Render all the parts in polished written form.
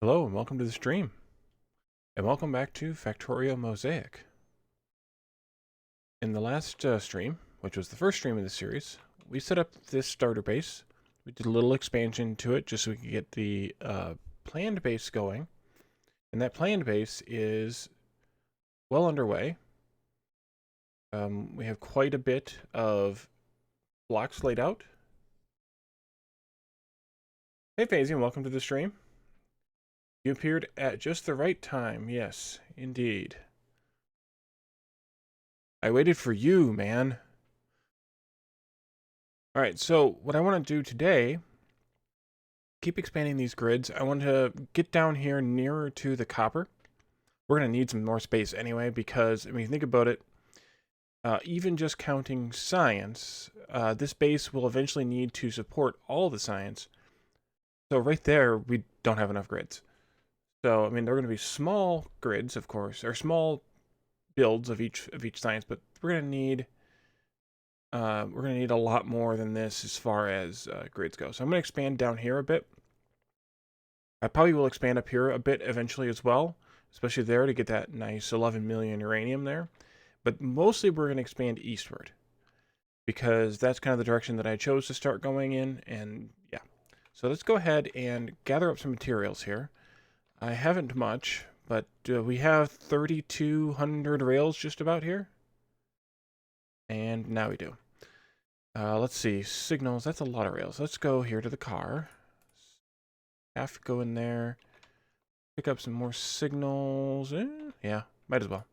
Hello and welcome to the stream, and welcome back to Factorio Mosaic. In the last stream, which was the first stream of the series, we set up this starter base. We did a little expansion to it just so we could get the planned base going, and that planned base is well underway. We have quite a bit of blocks laid out. Hey Fazy, and welcome to the stream. You appeared at just the right time. Yes, indeed. I waited for you, man. All right, so what I want to do today, keep expanding these grids. I want to get down here nearer to the copper. We're going to need some more space anyway because, I mean, think about it. Even just counting science, this base will eventually need to support all the science. So right there, we don't have enough grids. So, I mean, they're going to be small grids, of course, or small builds of each science, but we're going to need a lot more than this as far as grids go. So I'm going to expand down here a bit. I probably will expand up here a bit eventually as well, especially there to get that nice 11 million uranium there. But mostly we're going to expand eastward because that's kind of the direction that I chose to start going in. And yeah, so let's go ahead and gather up some materials here. I haven't much, but we have 3,200 rails just about here. And now we do. Let's see, signals, that's a lot of rails. Let's go here to the car. Have to go in there. Pick up some more signals. Yeah, might as well.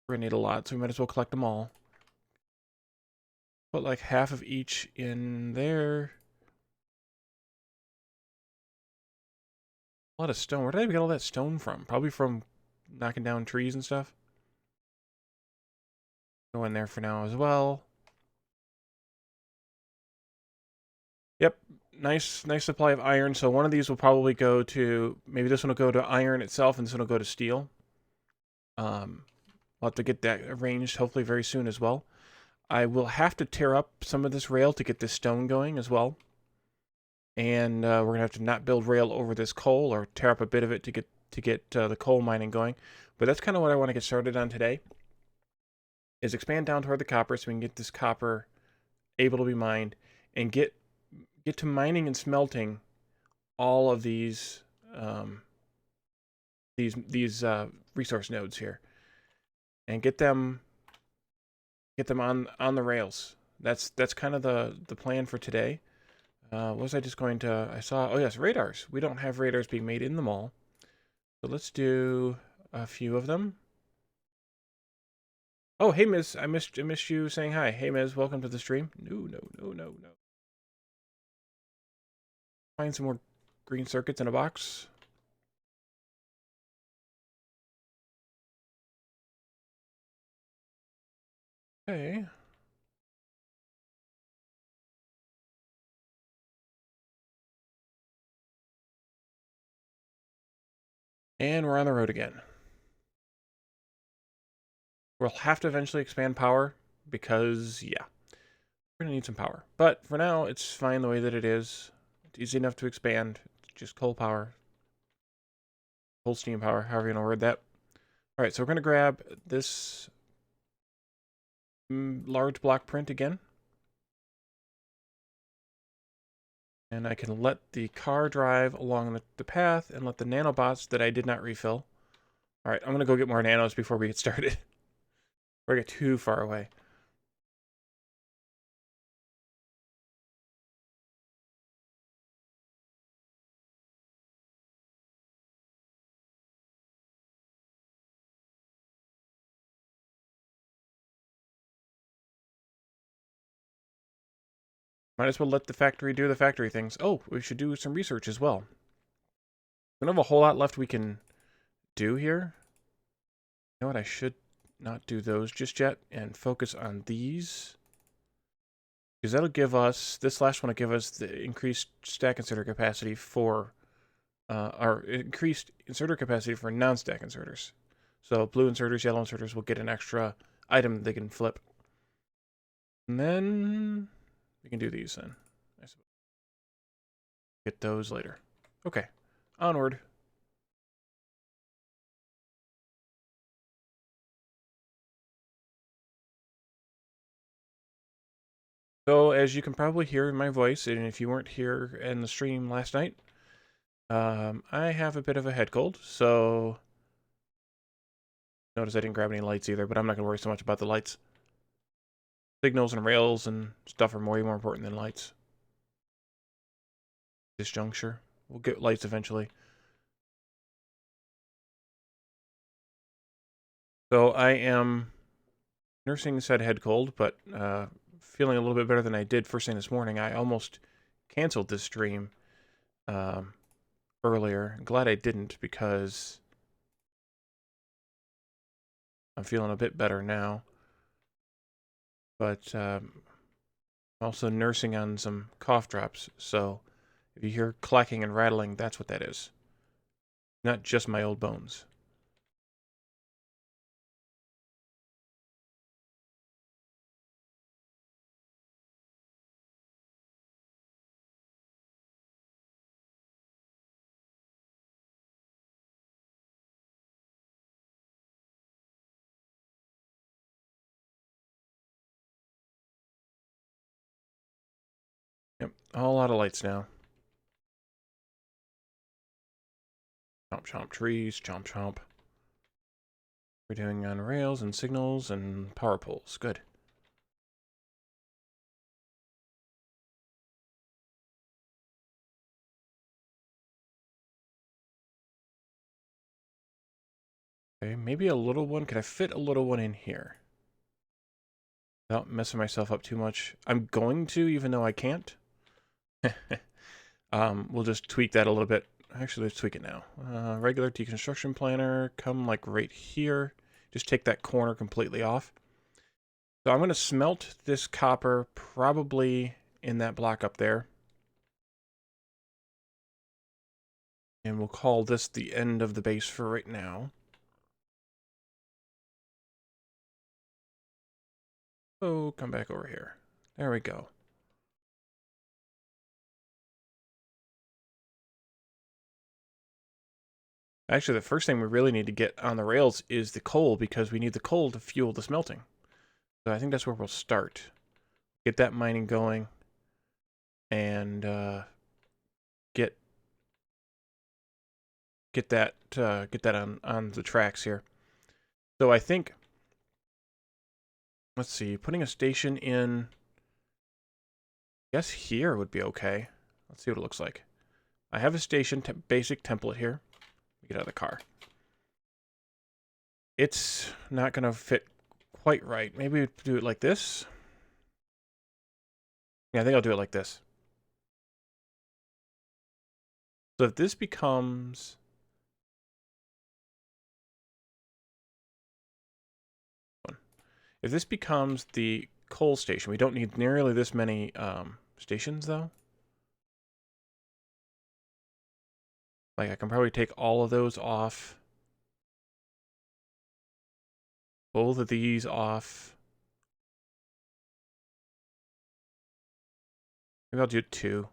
We're gonna need a lot, so we might as well collect them all. Put like half of each in there. A lot of stone. Where did I get all that stone from? Probably from knocking down trees and stuff. Go in there for now as well. Yep, nice supply of iron. So one of these will probably go to, maybe this one will go to iron itself, and this one will go to steel. We'll have to get that arranged hopefully very soon as well. I will have to tear up some of this rail to get this stone going as well. And we're gonna have to not build rail over this coal, or tear up a bit of it to get the coal mining going. But that's kind of what I want to get started on today. Is expand down toward the copper so we can get this copper able to be mined and get to mining and smelting all of these resource nodes here, and get them on the rails. That's kind of the plan for today. Was I just going to? I saw. Oh yes, radars. We don't have radars being made in the mall, so let's do a few of them. Oh hey Miz, I missed you saying hi. Hey Miz, welcome to the stream. No. Find some more green circuits in a box. Okay. And we're on the road again. We'll have to eventually expand power because, yeah, we're going to need some power. But for now, it's fine the way that it is. It's easy enough to expand. It's just coal power. Coal steam power, however you want to word that. All right, so we're going to grab this large block print again. And I can let the car drive along the path and let the nanobots that I did not refill. All right, I'm going to go get more nanos before we get started. Before I get too far away. Might as well let the factory do the factory things. Oh, we should do some research as well. We don't have a whole lot left we can do here. You know what? I should not do those just yet and focus on these. Because that'll give us, this last one will give us the increased stack inserter capacity for, or increased inserter capacity for non-stack inserters. So blue inserters, yellow inserters will get an extra item that they can flip. And then we can do these then, I suppose. Get those later. Okay, onward. So, as you can probably hear in my voice, and if you weren't here in the stream last night, I have a bit of a head cold, so notice I didn't grab any lights either, but I'm not going to worry so much about the lights. Signals and rails and stuff are way more important than lights. This juncture. We'll get lights eventually. So I am nursing said head cold, but feeling a little bit better than I did first thing this morning. I almost canceled this stream earlier. I'm glad I didn't because I'm feeling a bit better now. But also nursing on some cough drops, so if you hear clacking and rattling, that's what that is. Not just my old bones. Yep, a whole lot of lights now. Chomp chomp trees, chomp chomp. We're doing on rails and signals and power poles. Good. Okay, maybe a little one. Can I fit a little one in here? Without messing myself up too much. I'm going to, even though I can't. We'll just tweak that a little bit. Actually, let's tweak it now. Regular deconstruction planner, come like right here. Just take that corner completely off. So I'm going to smelt this copper probably in that block up there. And we'll call this the end of the base for right now. Oh, come back over here. There we go. Actually, the first thing we really need to get on the rails is the coal, because we need the coal to fuel the smelting. So I think that's where we'll start. Get that mining going. And get that on the tracks here. So I think, let's see, putting a station in, I guess here would be okay. Let's see what it looks like. I have a station basic template here. Get out of the car. It's not going to fit quite right. Maybe we do it like this. Yeah, I think I'll do it like this. So if this becomes... If this becomes the coal station, we don't need nearly this many stations, though. Like, I can probably take all of those off. Both of these off. Maybe I'll do 2.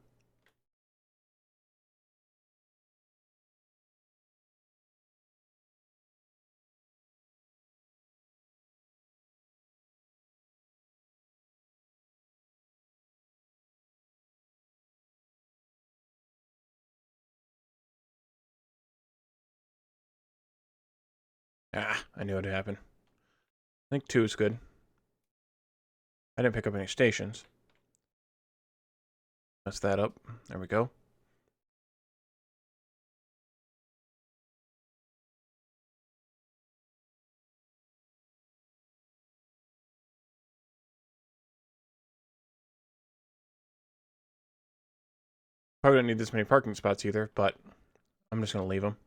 Ah, I knew it would happen. I think 2 is good. I didn't pick up any stations. Mess that up. There we go. Probably don't need this many parking spots either, but I'm just going to leave them.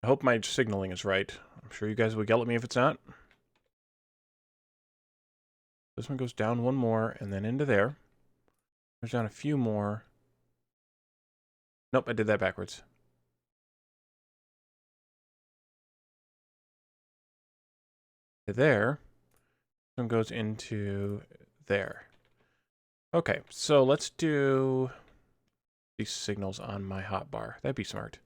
I hope my signaling is right. I'm sure you guys will yell at me if it's not. This one goes down one more and then into there. There's down a few more. Nope, I did that backwards. There. This one goes into there. Okay, so let's do these signals on my hotbar. That'd be smart.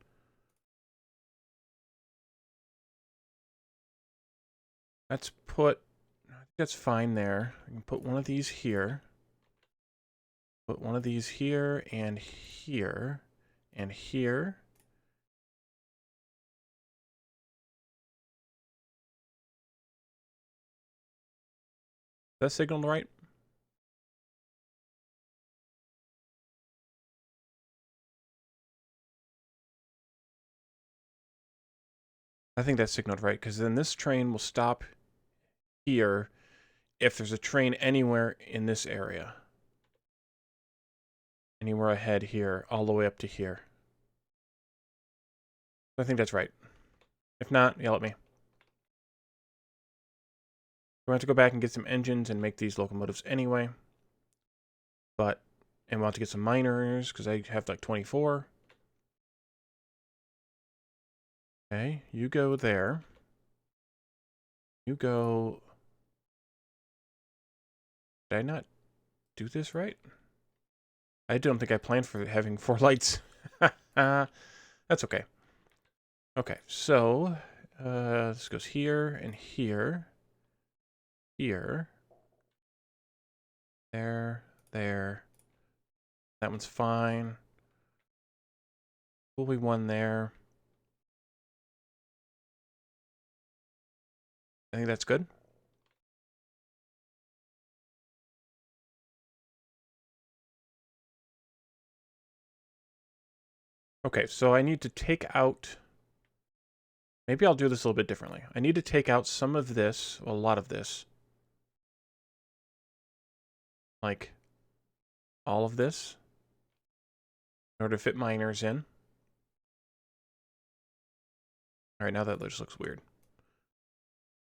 Let's put, I think that's fine there. I can put one of these here. Put one of these here and here and here. Is that signaled right? I think that's signaled right, because then this train will stop here if there's a train anywhere in this area. Anywhere ahead here, all the way up to here. I think that's right. If not, yell at me. We're going to have to go back and get some engines and make these locomotives anyway. And we'll have to get some miners, because I have like 24. Okay, you go there. You go... Did I not do this right? I don't think I planned for having 4 lights. That's okay. Okay, so this goes here and here. Here. There. There. That one's fine. Will be one there. I think that's good. Okay, so I need to take out... Maybe I'll do this a little bit differently. I need to take out some of this, well, a lot of this. Like, all of this. In order to fit miners in. Alright, now that just looks weird.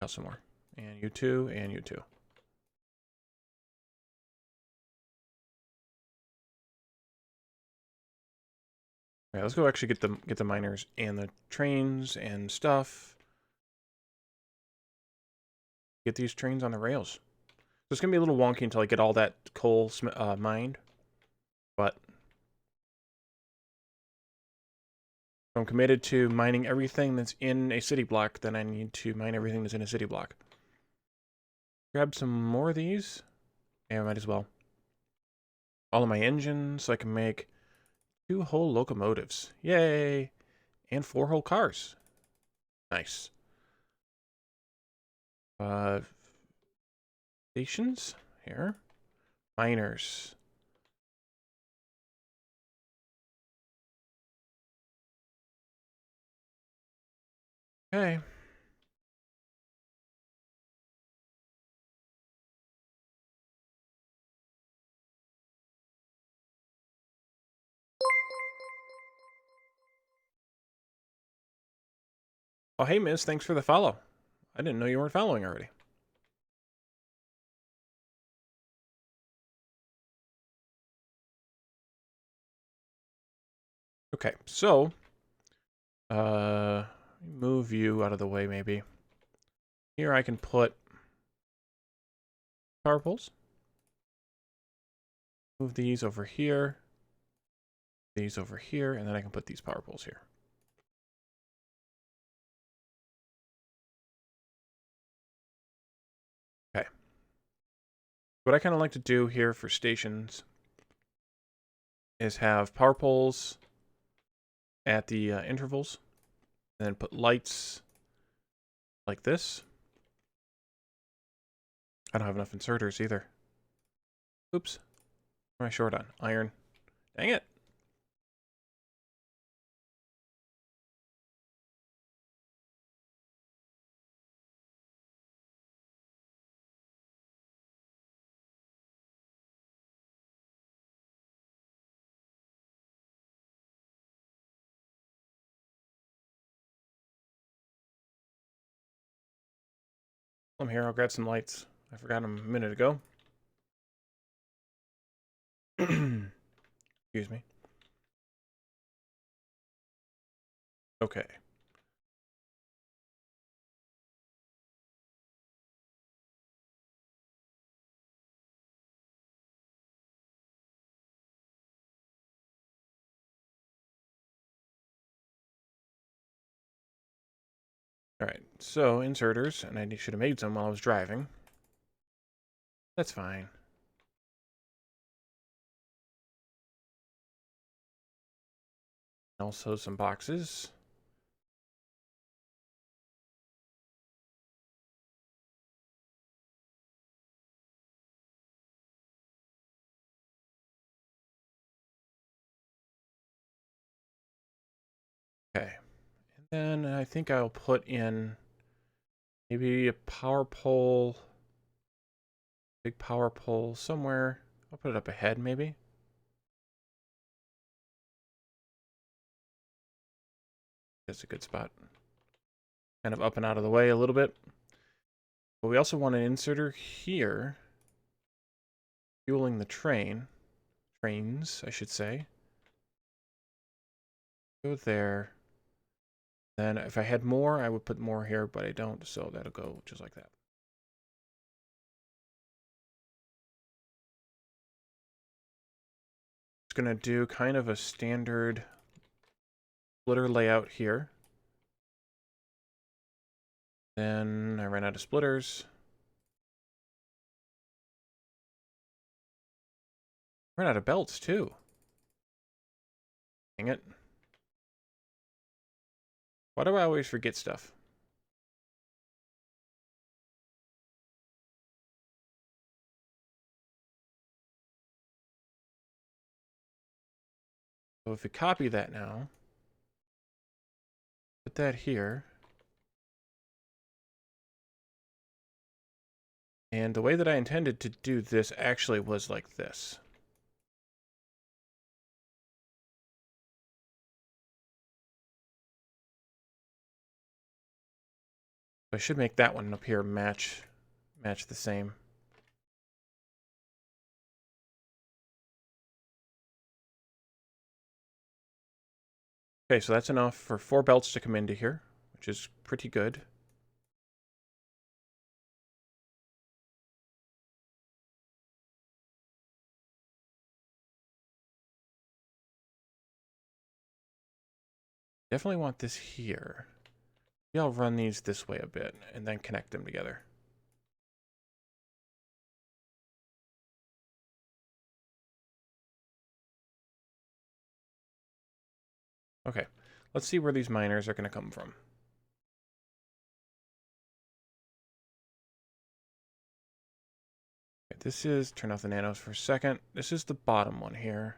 Out some more. And you two, and you two. Alright, let's go actually get the miners and the trains and stuff. Get these trains on the rails. So it's gonna be a little wonky until I get all that coal mined. But if I'm committed to mining everything that's in a city block, then I need to mine everything that's in a city block. Grab some more of these. Yeah, I might as well. All of my engines, so I can make 2 whole locomotives. Yay! And 4 whole cars. Nice. Stations here. Miners. Okay. Oh, hey, Miss, thanks for the follow. I didn't know you weren't following already. Okay, so, move you out of the way, maybe. Here I can put power poles. Move these over here. These over here, and then I can put these power poles here. Okay. What I kind of like to do here for stations is have power poles at the intervals, and then put lights like this. I don't have enough inserters either. Oops. What am I short on? Iron. Dang it. I'm here. I'll grab some lights. I forgot them a minute ago. Excuse me. Okay. All right, so inserters, and I should have made some while I was driving. That's fine. Also some boxes. Okay, and then I think I'll put in maybe a power pole, big power pole somewhere. I'll put it up ahead maybe. That's a good spot. Kind of up and out of the way a little bit. But we also want an inserter here, fueling the trains, I should say. Go there. Then if I had more, I would put more here, but I don't, so that'll go just like that. Just gonna do kind of a standard splitter layout here. Then I ran out of splitters. Ran out of belts too. Dang it. Why do I always forget stuff? So if we copy that now, put that here. And the way that I intended to do this actually was like this. I should make that one up here match the same. Okay, so that's enough for 4 belts to come into here, which is pretty good. Definitely want this here. Maybe I'll run these this way a bit and then connect them together. Okay, let's see where these miners are going to come from. Okay, this is, turn off the nanos for a second. This is the bottom one here.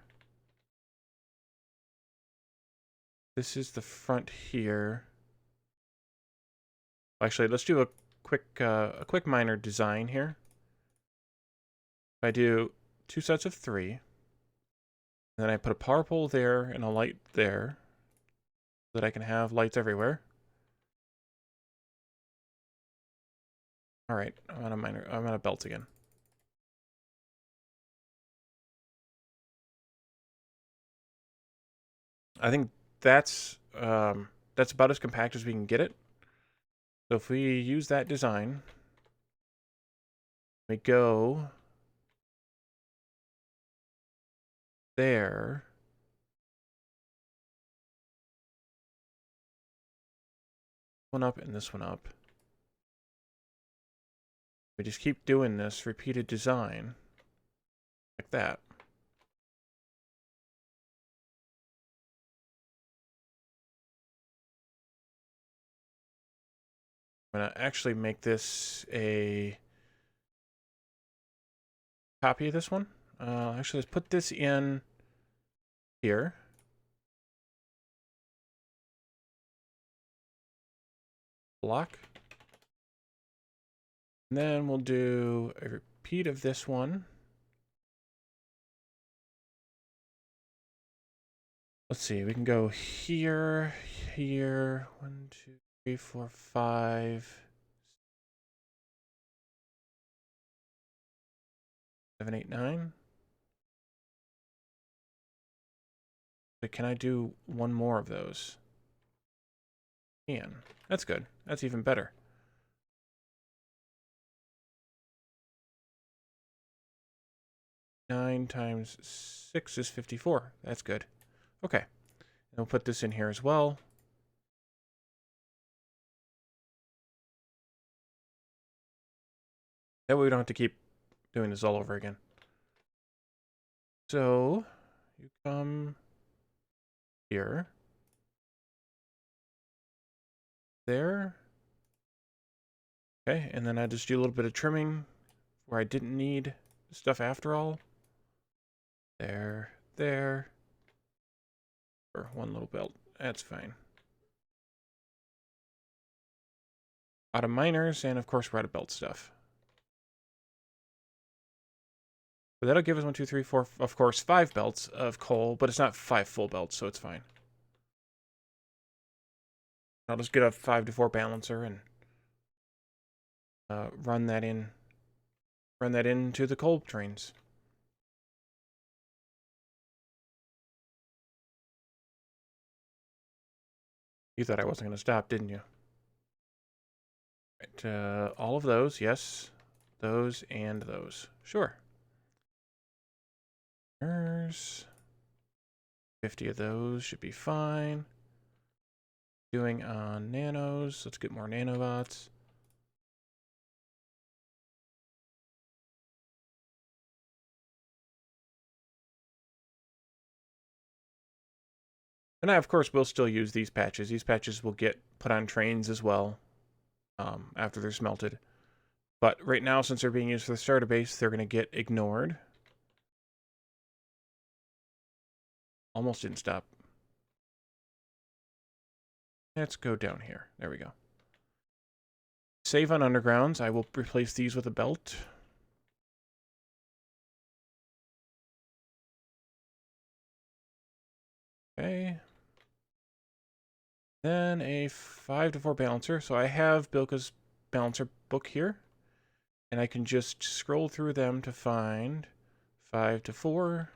This is the front here. Actually, let's do a quick miner design here. If I do 2 sets of 3, and then I put a power pole there and a light there, so that I can have lights everywhere. All right, I'm on a belt again. I think that's about as compact as we can get it. So if we use that design, we go there. One up and this one up. We just keep doing this repeated design like that. I'm going to actually make this a copy of this one. Actually, let's put this in here. Block. And then we'll do a repeat of this one. Let's see, we can go here, here, 1, 2, 3, 4, 5, 7, 8, 9. But can I do one more of those? Can. That's good. That's even better. Nine times 6 is 54. That's good. Okay. And we'll put this in here as well. That way we don't have to keep doing this all over again. So, you come here. There. Okay, and then I just do a little bit of trimming where I didn't need stuff after all. There. Or one little belt. That's fine. Out of miners, and of course we're out of belt stuff. But that'll give us 1, 2, 3, 4, of course, 5 belts of coal, but it's not 5 full belts, so it's fine. I'll just get a 5 to 4 balancer and run that into the coal trains. You thought I wasn't going to stop, didn't you? Right, all of those, yes. Those and those. Sure. There's 50 of those should be fine. Doing on nanos. Let's get more nanobots. And I, of course, will still use these patches. These patches will get put on trains as well after they're smelted. But right now, since they're being used for the starter base, they're going to get ignored. Almost didn't stop. Let's go down here. There we go. Save on undergrounds. I will replace these with a belt. Okay. Then a 5 to 4 balancer. So I have Bilka's balancer book here. And I can just scroll through them to find 5 to 4.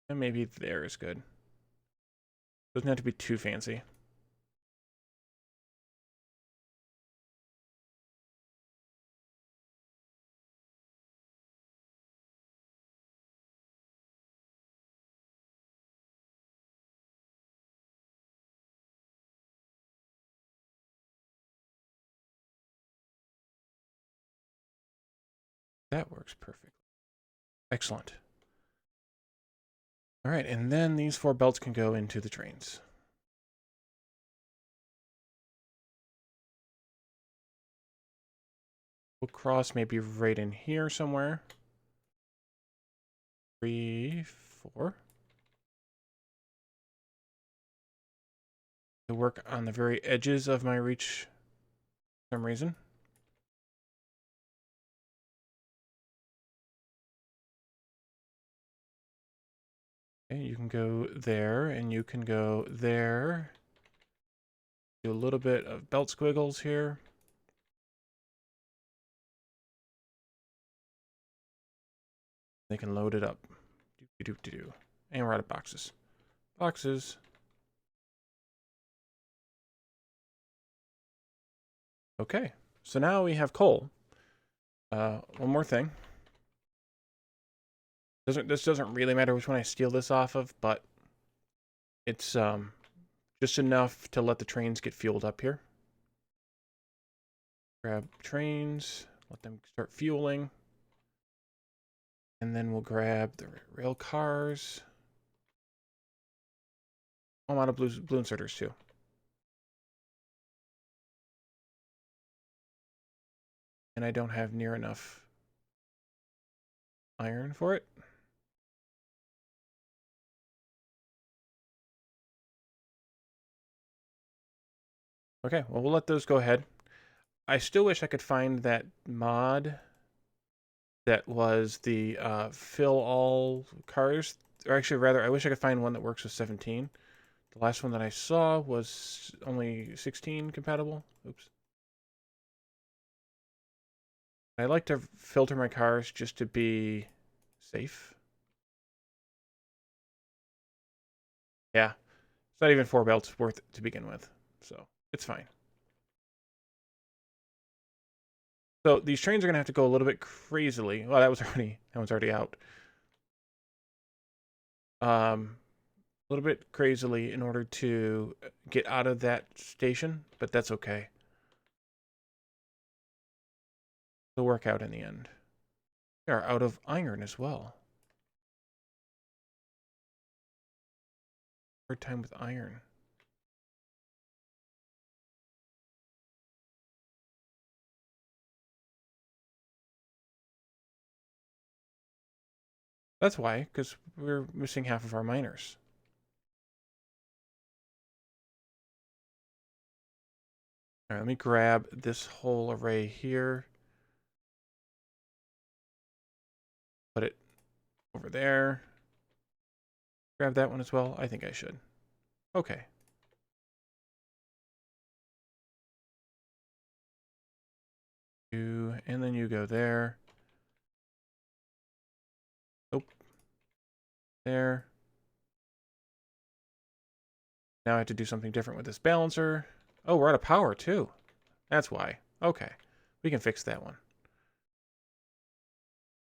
And maybe there is good. Doesn't have to be too fancy. That works perfectly. Excellent. All right, and then these 4 belts can go into the trains. We'll cross maybe right in here somewhere. 3, 4. To work on the very edges of my reach for some reason. Okay, you can go there, and you can go there. Do a little bit of belt squiggles here. They can load it up. Do. And we're out of boxes. Boxes. Okay, so now we have coal. One more thing. This doesn't really matter which one I steal this off of, but it's just enough to let the trains get fueled up here. Grab trains, let them start fueling. And then we'll grab the rail cars. I'm out of blue inserters too. And I don't have near enough iron for it. Okay, well, we'll let those go ahead. I still wish I could find that mod that was the fill all cars. Or actually, rather, I wish I could find one that works with 17. The last one that I saw was only 16 compatible. Oops. I like to filter my cars just to be safe. Yeah, it's not even 4 belts worth it to begin with, so it's fine. So these trains are going to have to go a little bit crazily. Well, that one's already out. A little bit crazily in order to get out of that station, but that's okay. It'll work out in the end. We are out of iron as well. Hard time with iron. That's why, because we're missing half of our miners. All right, let me grab this whole array here. Put it over there. Grab that one as well. I think I should. Okay. And then you go there. Nope. There. Now I have to do something different with this balancer. Oh, we're out of power too. That's why. Okay. We can fix that one.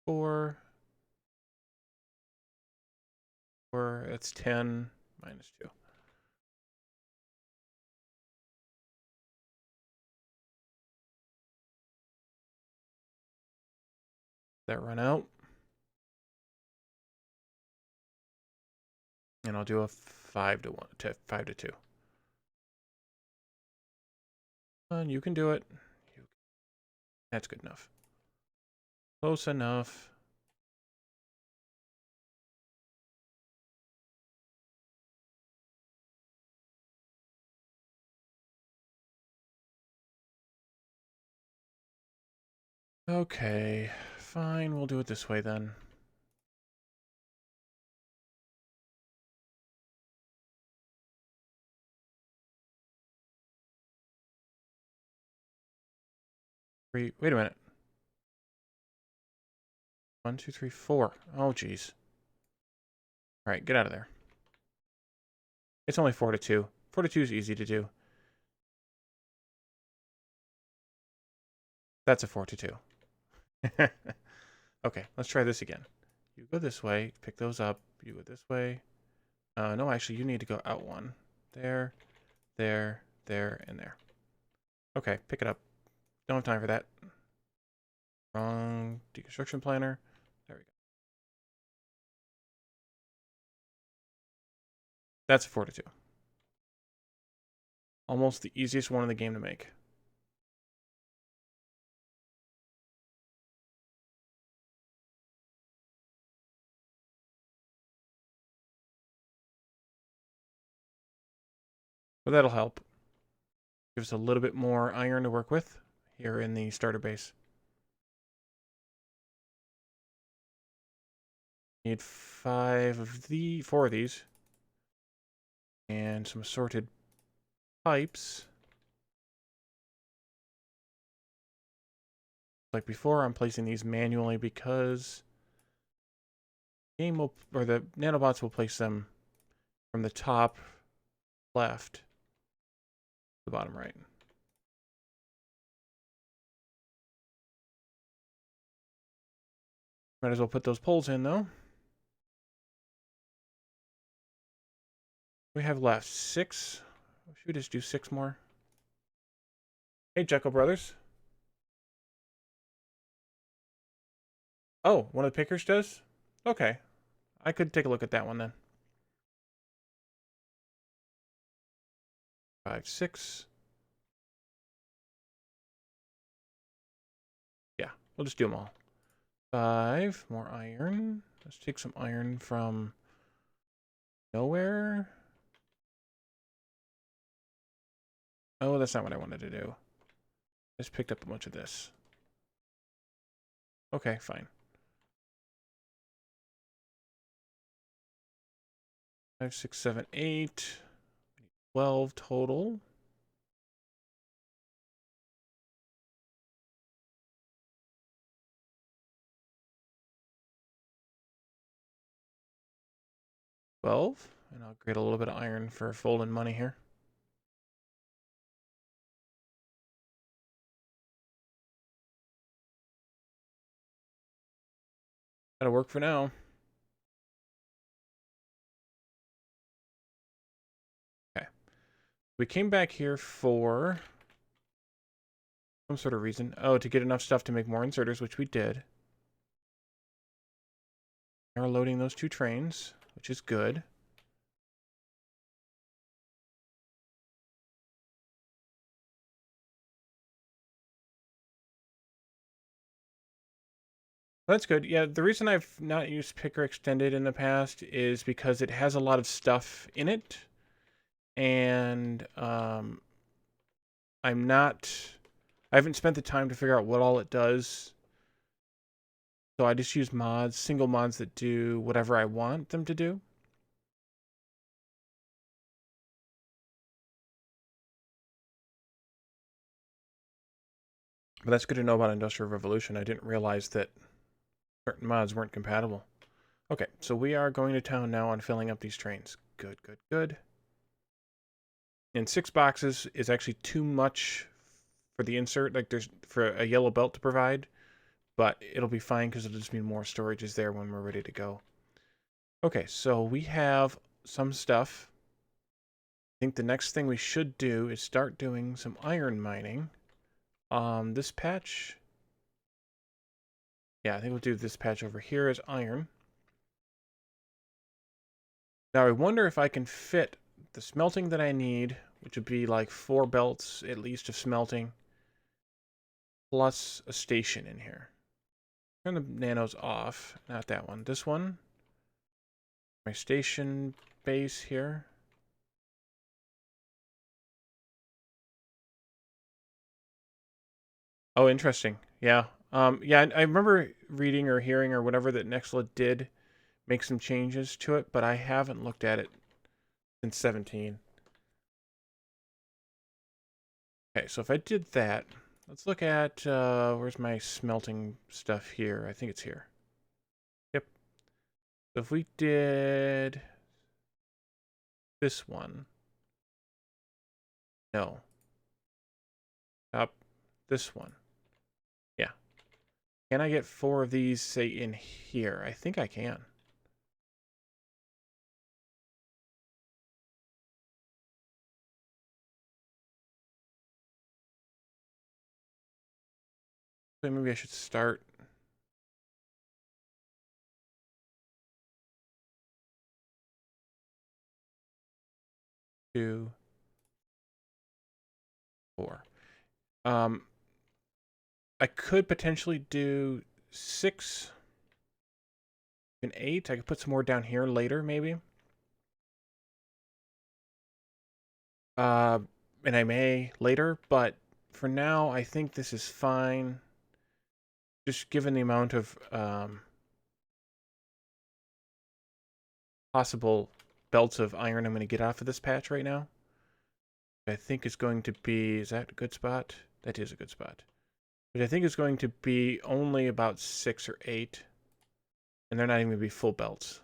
4. That's 10 minus 2. That run out. And I'll do a 5 to 1 to 5 to 2. And you can do it. That's good enough. Close enough. Okay, fine. We'll do it this way then. Wait a minute. 1, 2, 3, 4. Oh, geez. All right, get out of there. It's only 4 to 2. 4 to 2 is easy to do. That's a 4 to 2. Okay, let's try this again. You go this way, pick those up. You go this way. No, actually, you need to go out one. There, there, there, and there. Okay, pick it up. Don't have time for that. Wrong deconstruction planner. There we go. That's a 4 to 2. Almost the easiest one in the game to make. But that'll help. Gives us a little bit more iron to work with here in the starter base. Need 4 of these. And some assorted pipes. Like before, I'm placing these manually because the nanobots will place them from the top left to the bottom right. Might as well put those poles in though. We have left 6. Should we just do 6 more? Hey, Jekyll Brothers. Oh, one of the pickers does? Okay. I could take a look at that one then. 5, 6. Yeah, we'll just do them all. 5, more iron. Let's take some iron from nowhere. Oh, that's not what I wanted to do. Just picked up a bunch of this. Okay, fine. 5, 6, 7, 8. 12 total. And I'll create a little bit of iron for folding money here. That'll work for now. Okay. We came back here for Some sort of reason. Oh, to get enough stuff to make more inserters, which we did. Now we're loading those 2 trains, which is good. That's good. Yeah, the reason I've not used Picker Extended in the past is because it has a lot of stuff in it. And I haven't spent the time to figure out what all it does. So I just use mods, single mods that do whatever I want them to do. But that's good to know about Industrial Revolution. I didn't realize that certain mods weren't compatible. Okay, so we are going to town now on filling up these trains. Good, good, good. And 6 boxes is actually too much for the insert. Like, there's for a yellow belt to provide, but it'll be fine because it'll just mean more storage is there when we're ready to go. Okay, so we have some stuff. I think the next thing we should do is start doing some iron mining. This patch. Yeah, I think we'll do this patch over here as iron. Now I wonder if I can fit the smelting that I need, which would be like 4 belts at least of smelting, plus a station in here. Turn the nanos off. Not that one. This one. My station base here. Oh, interesting. Yeah. Yeah, I remember reading or hearing or whatever that Nextla did make some changes to it, but I haven't looked at it since 17. Okay, so if I did that, let's look at, where's my smelting stuff here? I think it's here. Yep. So if we did this one. No. Up this one. Yeah. Can I get 4 of these, say, in here? I think I can. So maybe I should start. Two, 4. I could potentially do 6 and 8. I could put some more down here later, maybe. And I may later, but for now, I think this is fine. Just given the amount of possible belts of iron I'm going to get off of this patch right now. I think is going to be, is that a good spot? That is a good spot. But I think it's going to be only about 6 or 8. And they're not even going to be full belts.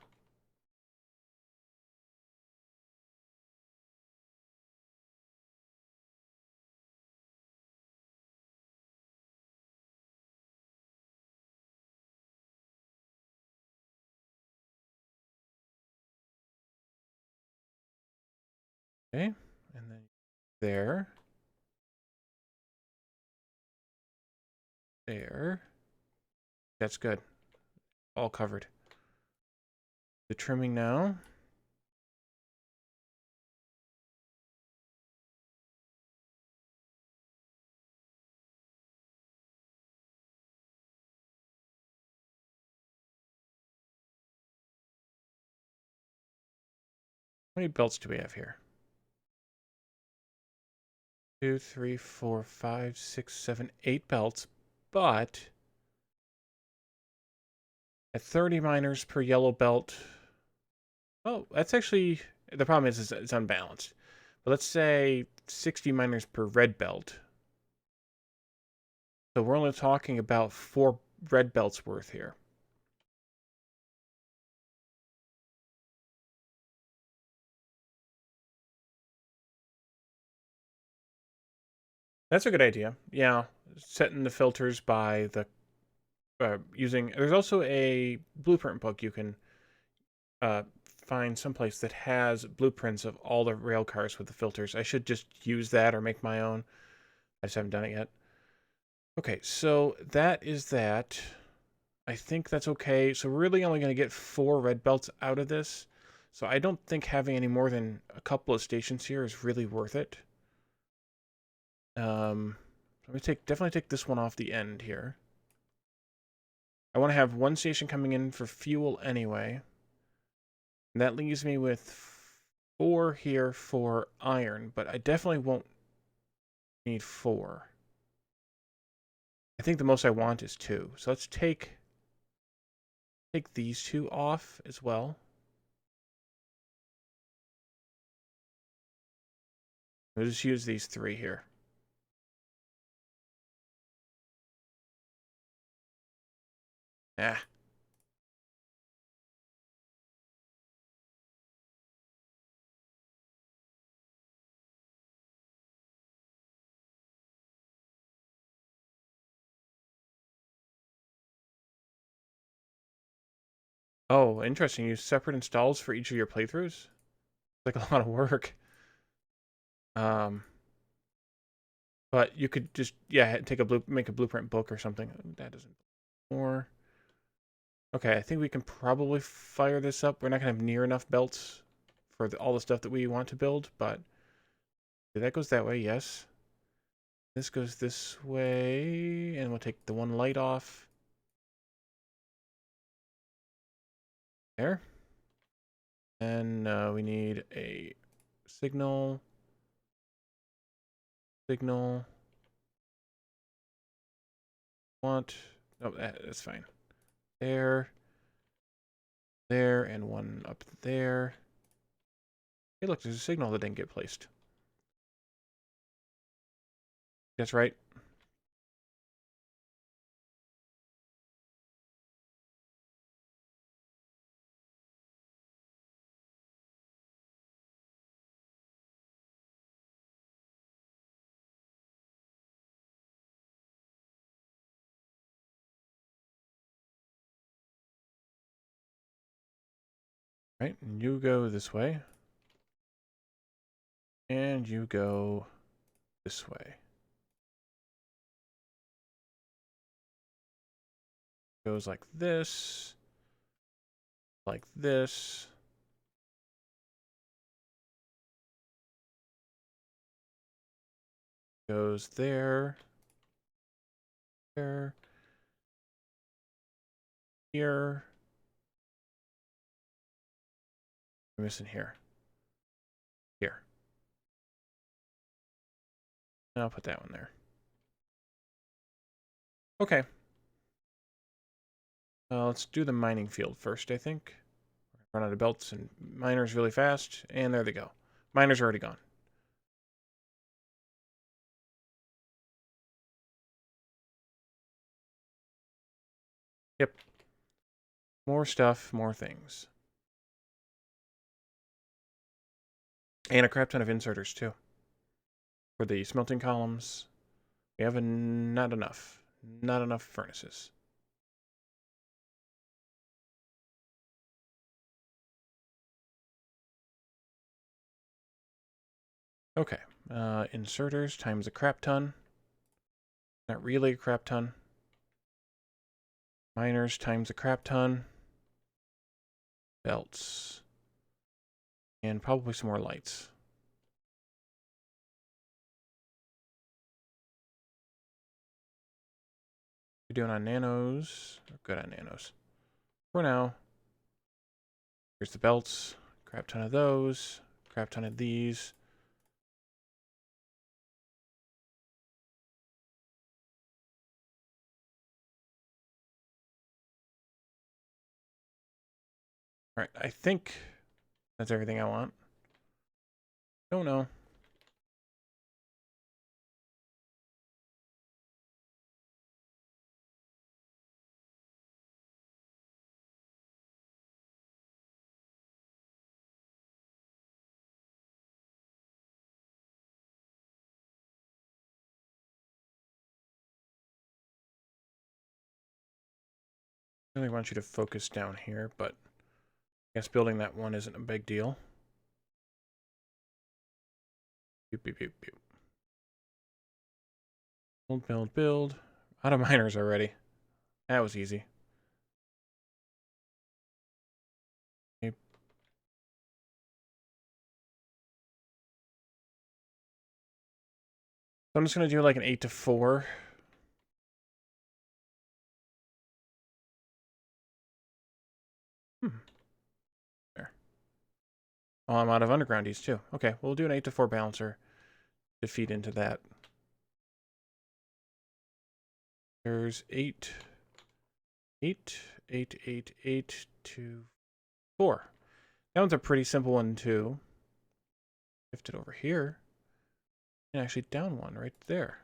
Okay, and then there. There. That's good. All covered. The trimming now. How many belts do we have here? 2, 3, 4, 5, 6, 7, 8 belts, but at 30 miners per yellow belt. Oh, that's actually, the problem is it's unbalanced. But let's say 60 miners per red belt. So we're only talking about 4 red belts worth here. That's a good idea. Yeah, setting the filters by the using. There's also a blueprint book you can find someplace that has blueprints of all the rail cars with the filters. I should just use that or make my own. I just haven't done it yet. Okay, so that is that. I think that's okay. So we're really only going to get 4 red belts out of this. So I don't think having any more than a couple of stations here is really worth it. Let me definitely take this one off the end here. I want to have 1 station coming in for fuel anyway. And that leaves me with 4 here for iron, but I definitely won't need 4. I think the most I want is 2. So let's take these 2 off as well. We'll just use these 3 here. Ah. Oh, interesting. Use separate installs for each of your playthroughs? Like a lot of work. But you could just, yeah, make a blueprint book or something. That doesn't more. Okay, I think we can probably fire this up. We're not gonna have near enough belts for all the stuff that we want to build, but that goes that way, yes. This goes this way, and we'll take the 1 light off. There. And we need a signal. Signal. Want. Oh, that's fine. There. There, and 1 up there. Hey, look, there's a signal that didn't get placed. That's right. Right, and you go this way. And you go this way. Goes like this. Like this. Goes there. There. Here. I'm missing here. Here. And I'll put that one there. Okay. Let's do the mining field first, I think. Run out of belts and miners really fast. And there they go. Miners are already gone. Yep. More stuff, more things. And a crap ton of inserters, too. For the smelting columns. We have not enough. Not enough furnaces. Okay. Inserters times a crap ton. Not really a crap ton. Miners times a crap ton. Belts. And probably some more lights. We're doing on nanos. We're good on nanos. For now. Here's the belts. Crap ton of those. Crap ton of these. Alright, I think that's everything I want. Don't know. I really want you to focus down here, but I guess building that one isn't a big deal. Boop, boop, boop, boop. Build, build, build. A lot of miners already. That was easy. Okay. So I'm just going to do like an 8 to 4. There. Oh, I'm out of undergroundies too. Okay, we'll do an 8 to 4 balancer to feed into that. There's 8, 8, 8, 8, 8, 2, 4. That one's a pretty simple one too. Shift it over here. And actually down one right there.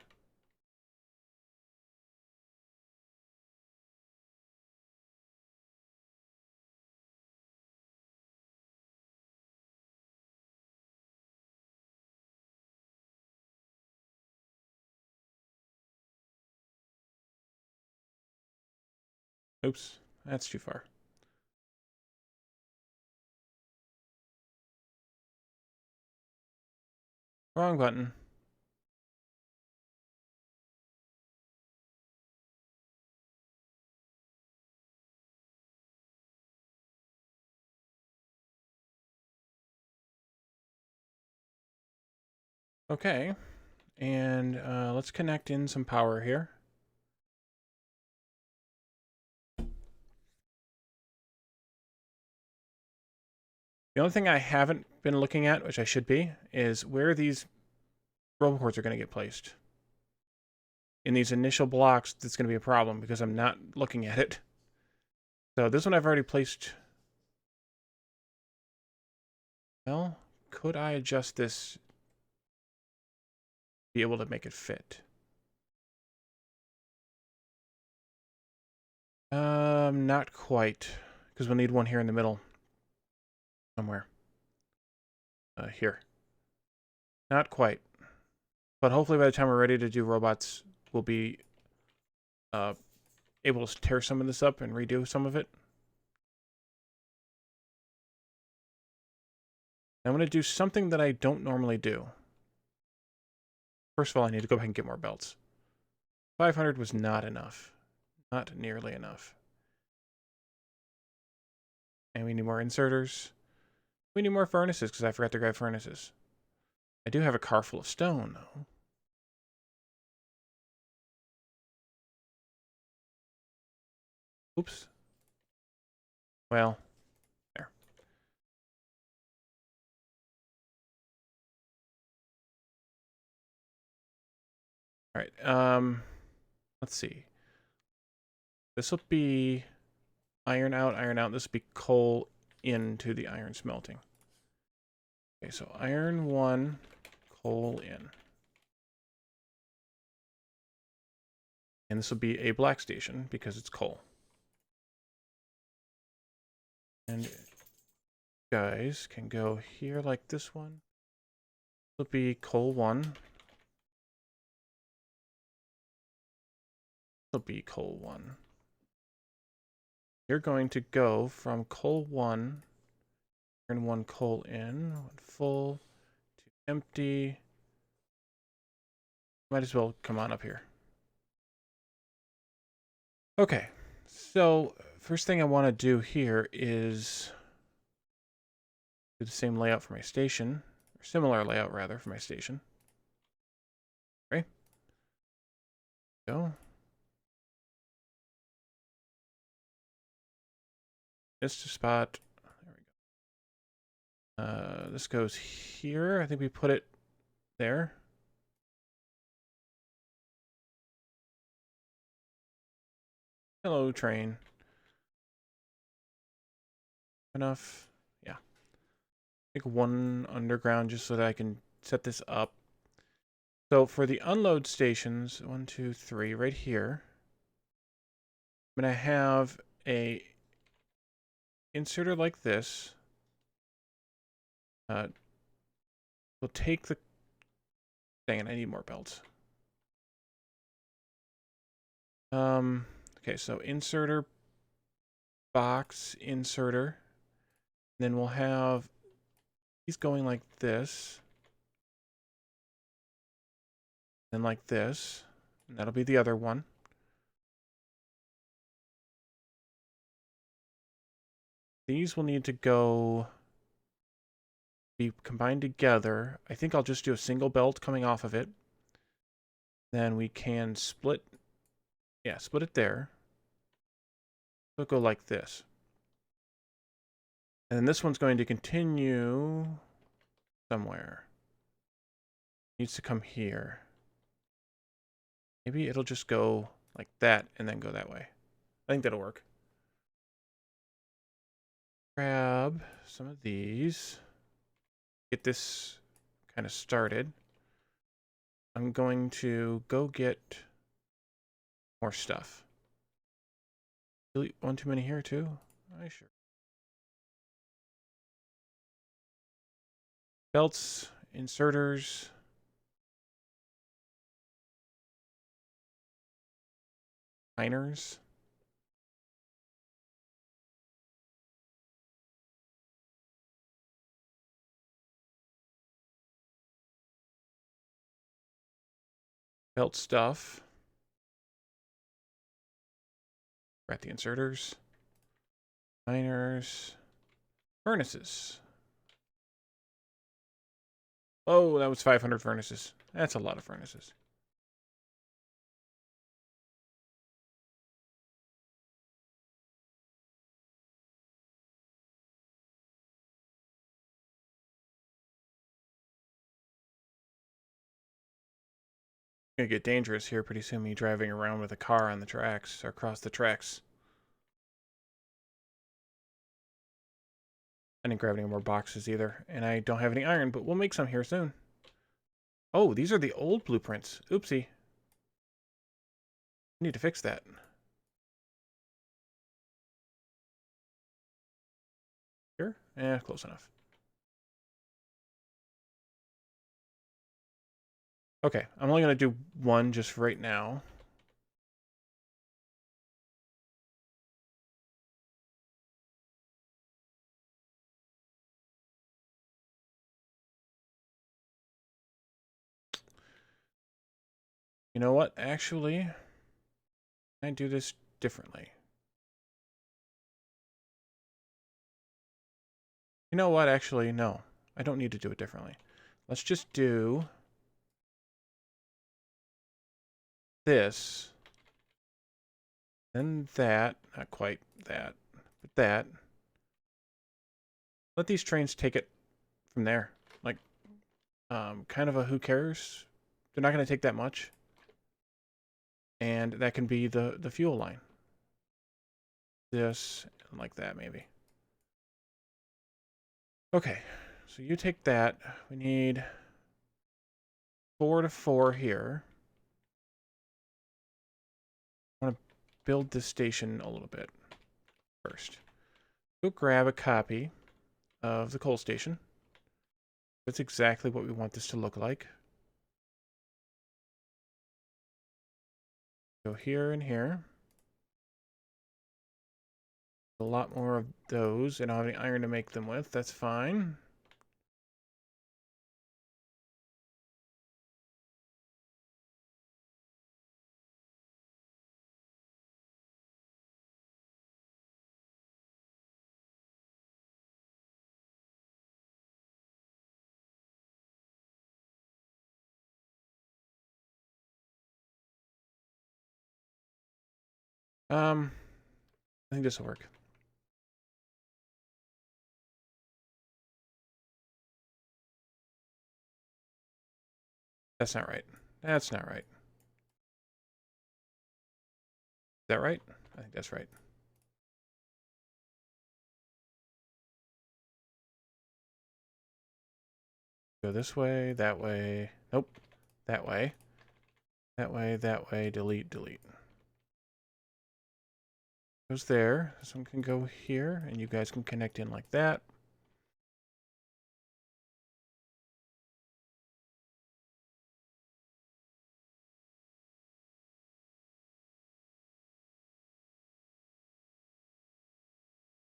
Oops, that's too far. Wrong button. Okay, and let's connect in some power here. The only thing I haven't been looking at, which I should be, is where these roboports are going to get placed. In these initial blocks, that's going to be a problem because I'm not looking at it. So this one I've already placed. Well, could I adjust this? Be able to make it fit? Not quite, because we'll need one here in the middle. Somewhere. Here. Not quite. But hopefully by the time we're ready to do robots, we'll be able to tear some of this up and redo some of it. I'm going to do something that I don't normally do. First of all, I need to go back and get more belts. 500 was not enough. Not nearly enough. And we need more inserters. We need more furnaces, because I forgot to grab furnaces. I do have a car full of stone, though. Oops. Well, there. All right. Let's see. This will be iron out, iron out. This will be coal into the iron smelting. Okay, so iron 1, coal in. And this will be a black station because it's coal. And guys can go here like this one. This will be coal 1. This will be coal 1. You're going to go from coal 1, iron 1 coal in, full to empty. Might as well come on up here. Okay, so first thing I want to do here is do the same layout for my station, or similar layout rather for my station. Okay, go. Just a spot. There we go. This goes here. I think we put it there. Hello, train. Enough. Yeah. I think one underground just so that I can set this up. So for the unload stations, 1, 2, 3, right here, I'm going to have a inserter like this. We'll take the... Dang it, I need more belts. Okay, so inserter, box, inserter. Then we'll have these going like this. Then like this. And that'll be the other one. These will need to go be combined together. I think I'll just do a single belt coming off of it. Then we can split, yeah, split it there. So it'll go like this. And then this one's going to continue somewhere. Needs to come here. Maybe it'll just go like that and then go that way. I think that'll work. Grab some of these. Get this kind of started. I'm going to go get more stuff. Delete one too many here too? Sure. Belts, inserters. Miners. Belt stuff. We're at the inserters. Miners. Furnaces. Oh, that was 500 furnaces. That's a lot of furnaces. It's gonna get dangerous here pretty soon, me driving around with a car on the tracks, or across the tracks. I didn't grab any more boxes either, and I don't have any iron, but we'll make some here soon. Oh, these are the old blueprints. Oopsie. I need to fix that. Here? Eh, close enough. Okay, I'm only going to do one just right now. You know what? Actually, I do this differently. You know what? Actually, no. I don't need to do it differently. Let's just do this. Then that. Not quite that. But that. Let these trains take it from there. Like, kind of a who cares. They're not going to take that much. And that can be the fuel line. This, and like that, maybe. Okay, so you take that. We need 4 to 4 here. I want to build this station a little bit first. Go grab a copy of the coal station. That's exactly what we want this to look like. Go here and here. A lot more of those. I don't have any iron to make them with. That's fine. I think this will work. That's not right. That's not right. Is that right? I think that's right. Go this way, that way. Nope. That way. That way, that way. Delete, delete. Goes there. This one can go here, and you guys can connect in like that.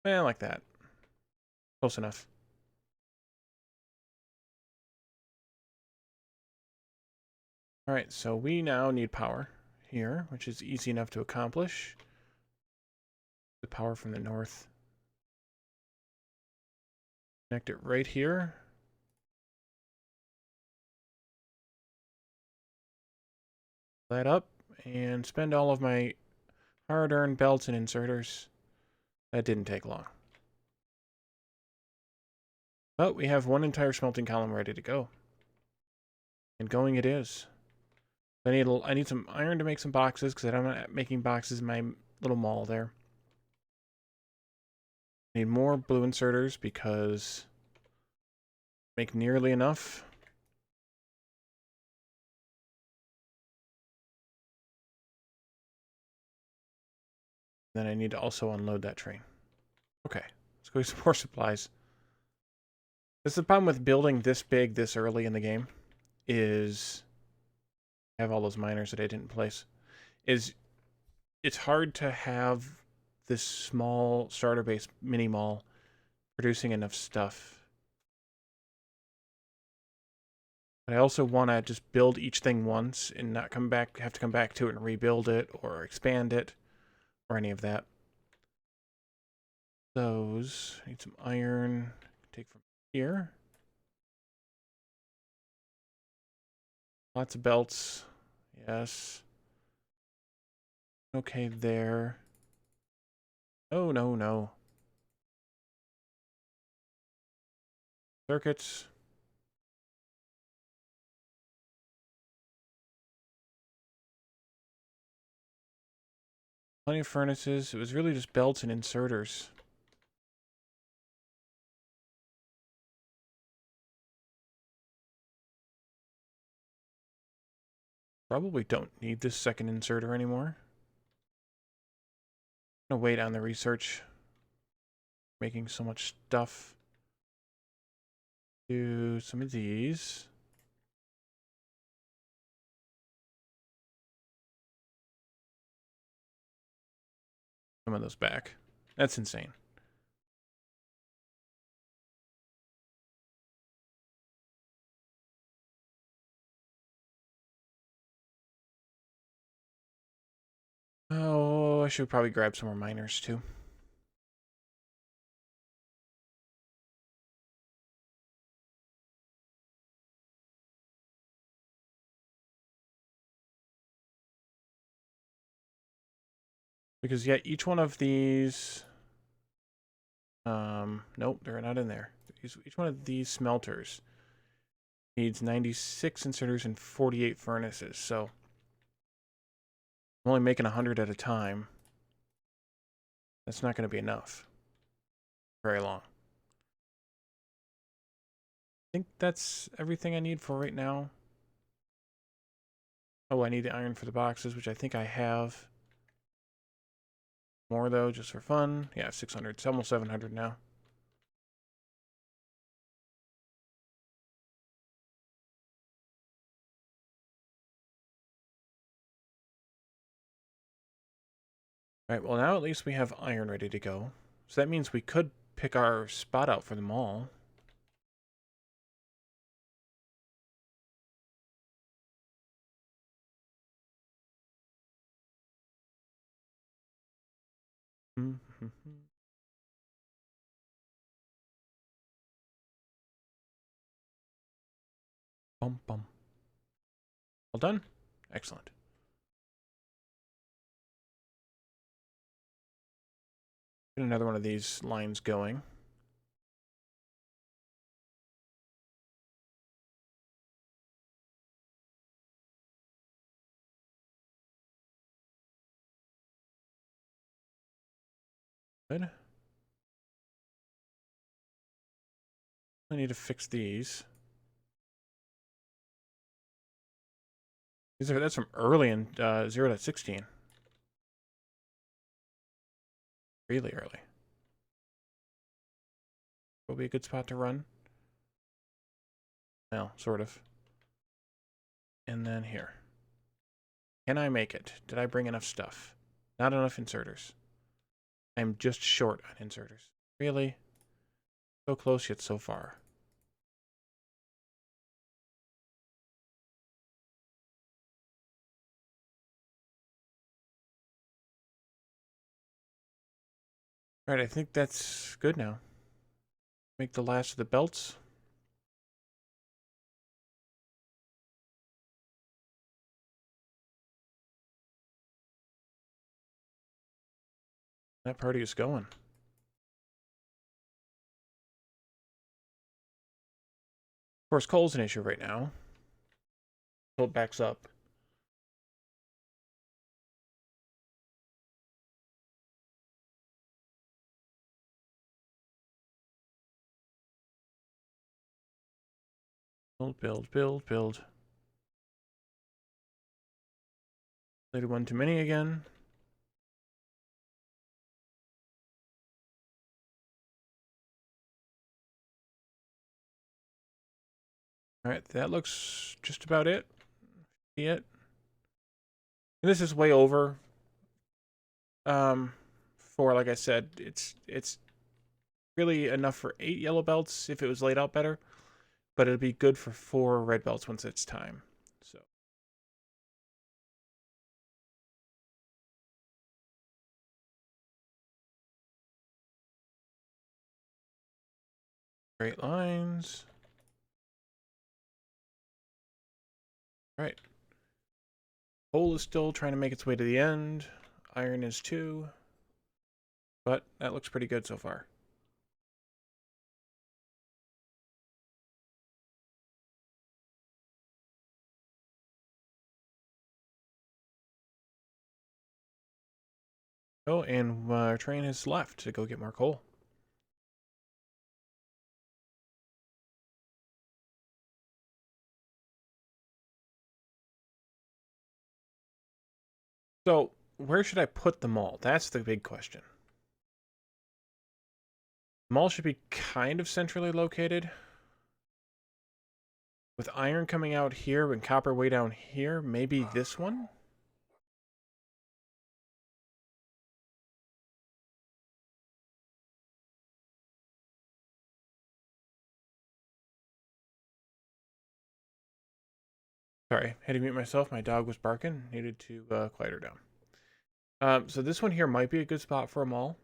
And like that. Close enough. All right, so we now need power here, which is easy enough to accomplish. The power from the north. Connect it right here. That up and spend all of my hard-earned belts and inserters. That didn't take long. But we have one entire smelting column ready to go. And going it is. I need some iron to make some boxes because I'm not making boxes in my little mall there. I need more blue inserters because make nearly enough. Then I need to also unload that train. Okay, let's go get some more supplies. This is the problem with building this big this early in the game, is I have all those miners that I didn't place. Is it's hard to have this small starter base mini mall producing enough stuff. But I also want to just build each thing once and not have to come back to it and rebuild it or expand it or any of that. Those, I need some iron. Take from here. Lots of belts. Yes. Okay, there. Oh, no, no. Circuits. Plenty of furnaces. It was really just belts and inserters. Probably don't need this second inserter anymore. I'm gonna wait on the research. Making so much stuff. Do some of these. Some of those back. That's insane. Oh, I should probably grab some more miners too. Because yeah, each one of these nope, they're not in there. Each one of these smelters needs 96 inserters and 48 furnaces, so I'm only making 100 at a time. That's not going to be enough. Very long. I think that's everything I need for right now. Oh, I need the iron for the boxes, which I think I have. More, though, just for fun. Yeah, 600. It's almost 700 now. Alright, well, now at least we have iron ready to go. So that means we could pick our spot out for the mall. Bum, bum. All done? Excellent. Get another one of these lines going. Good. I need to fix these. That's from early in 0.16. Really early. Will be a good spot to run. Well, sort of. And then here. Can I make it? Did I bring enough stuff? Not enough inserters. I'm just short on inserters. Really? So close yet so far. Alright, I think that's good now. Make the last of the belts. That party is going. Of course, coal's an issue right now. Until it backs up. Build. Played one too many again. Alright, that looks just about it. See it? And this is way over. For, like I said, it's really enough for 8 yellow belts if it was laid out better. But it'll be good for 4 red belts once it's time. So. Straight lines. Alright. Coal is still trying to make its way to the end. Iron is too. But that looks pretty good so far. Oh, and our train has left to go get more coal. So, where should I put the mall? That's the big question. The mall should be kind of centrally located. With iron coming out here and copper way down here, maybe this one? Sorry, had to mute myself. My dog was barking. Needed to quiet her down. So this one here might be a good spot for a mall.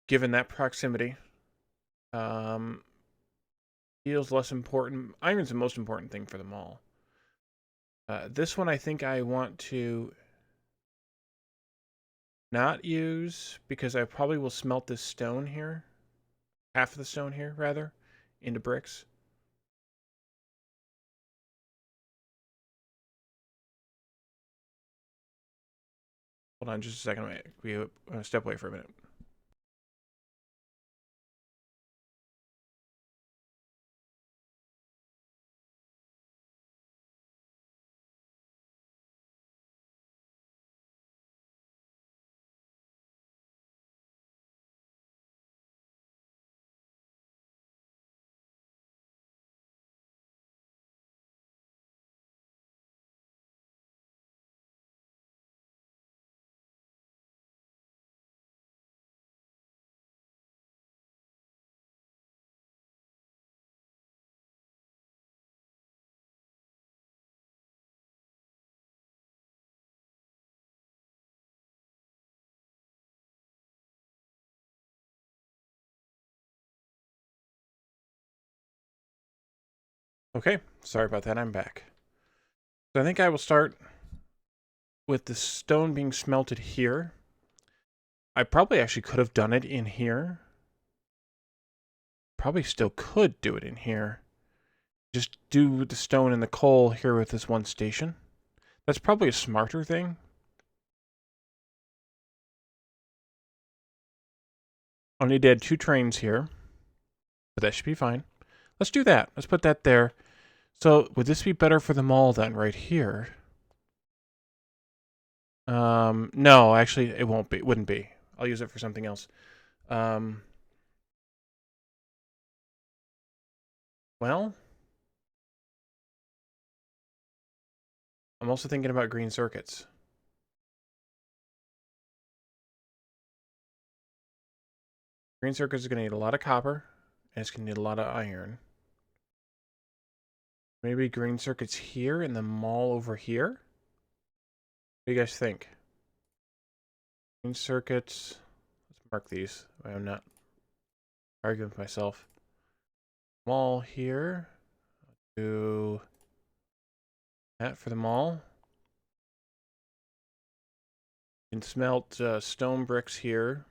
Given that proximity. Feels less important. Iron's the most important thing for the mall. This one I think I want to not use because I probably will smelt this stone here. Half of the stone here, rather, into bricks. Hold on just a second. I'm going to step away for a minute. Okay, sorry about that. I'm back. So I think I will start with the stone being smelted here. I probably actually could have done it in here. Probably still could do it in here. Just do the stone and the coal here with this one station. That's probably a smarter thing. I'll need to add 2 trains here. But that should be fine. Let's do that. Let's put that there. So would this be better for the mall then, right here? No, actually it won't be. It wouldn't be. I'll use it for something else. Well, I'm also thinking about green circuits. Green circuits is going to need a lot of copper, and it's going to need a lot of iron. Maybe green circuits here and the mall over here? What do you guys think? Green circuits. Let's mark these. I'm not arguing with myself. Mall here. Do that for the mall. You can smelt stone bricks here.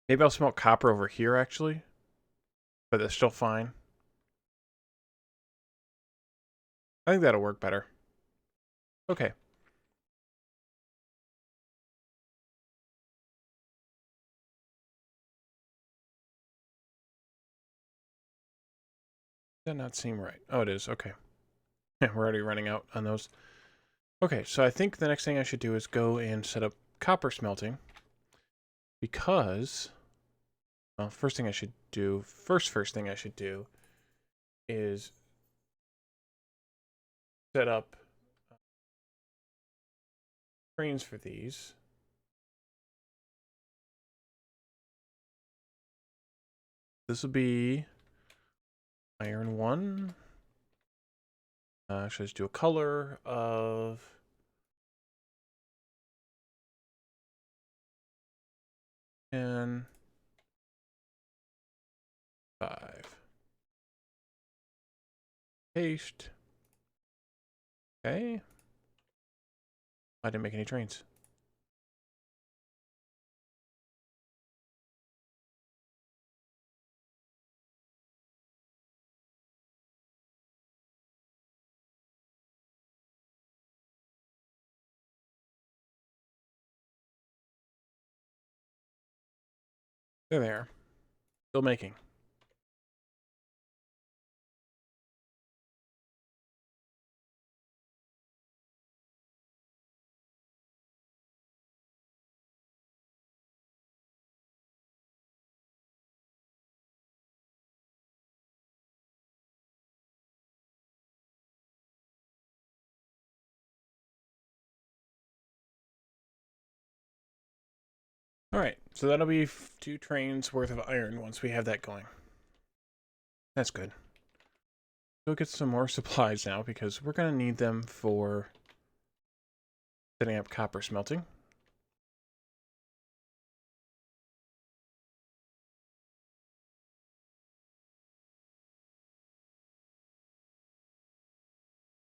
Maybe I'll smelt copper over here, actually. But that's still fine. I think that'll work better. Okay. Does that not seem right? Oh, it is. Okay. We're already running out on those. Okay, so I think the next thing I should do is go and set up copper smelting. Because, well, first thing I should do is set up trains for these. This will be iron 1. Should I just do a color of... and 5. Paste. Okay. I didn't make any trains. They're there. Still making. Alright, so that'll be 2 trains worth of iron once we have that going. That's good. Go get some more supplies now, because we're going to need them for setting up copper smelting.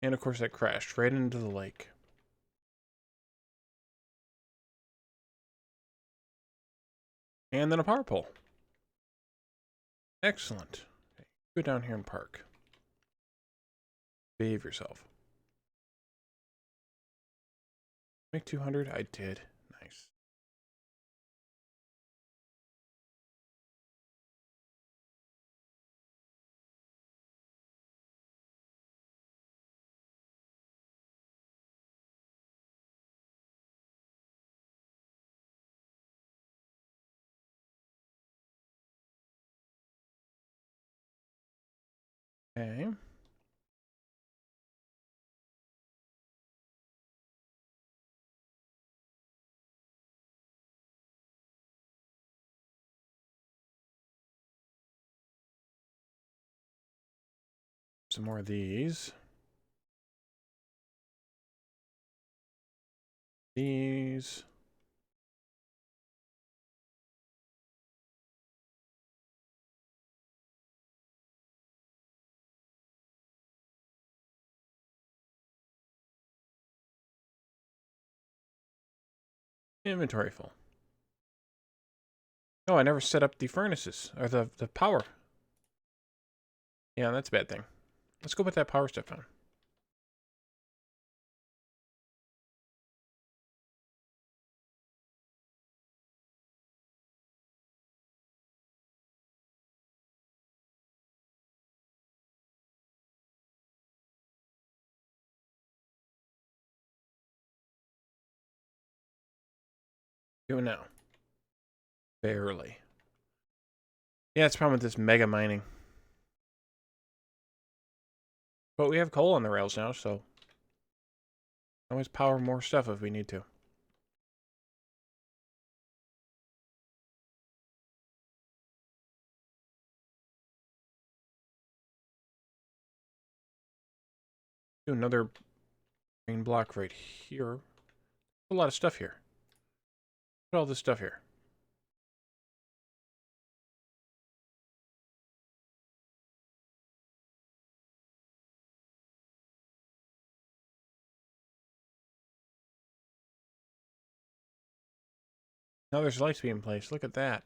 And of course that crashed right into the lake. And then a power pole. Excellent. Okay, go down here and park. Behave yourself. Make 200? I did. Nice. Okay. Some more of these. These. Inventory full. Oh, I never set up the furnaces, or the power. Yeah, that's a bad thing. Let's go put that power stuff on. Do it now. Barely. Yeah, it's a problem with this mega mining. But we have coal on the rails now, so always power more stuff if we need to. Do another green block right here. A lot of stuff here. Look at all this stuff here. Now there's lights being placed. Look at that.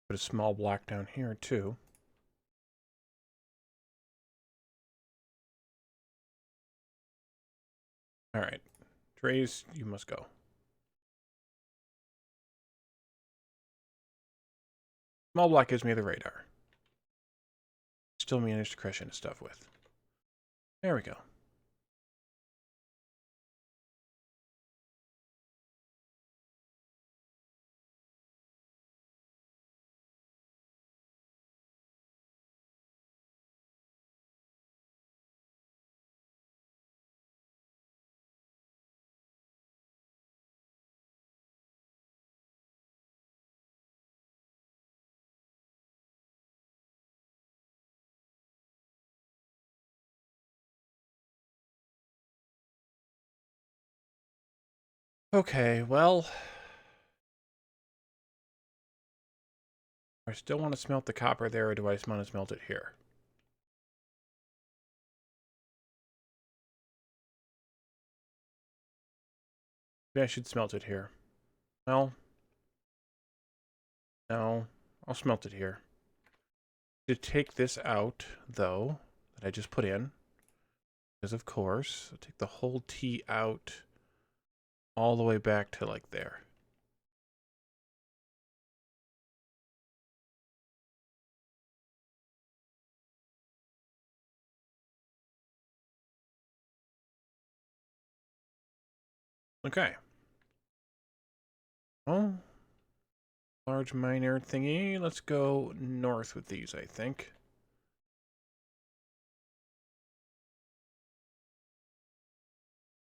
Put a small block down here too. All right, Trays, you must go. Small block gives me the radar. Still managed to crush into stuff with. There we go. Okay, well, I still want to smelt the copper there, or do I just want to smelt it here? Maybe I should smelt it here. Well, no, I'll smelt it here. To take this out, though, that I just put in, because of course, I'll take the whole T out all the way back to like there. Okay. Well, large minor thingy. Let's go north with these, I think.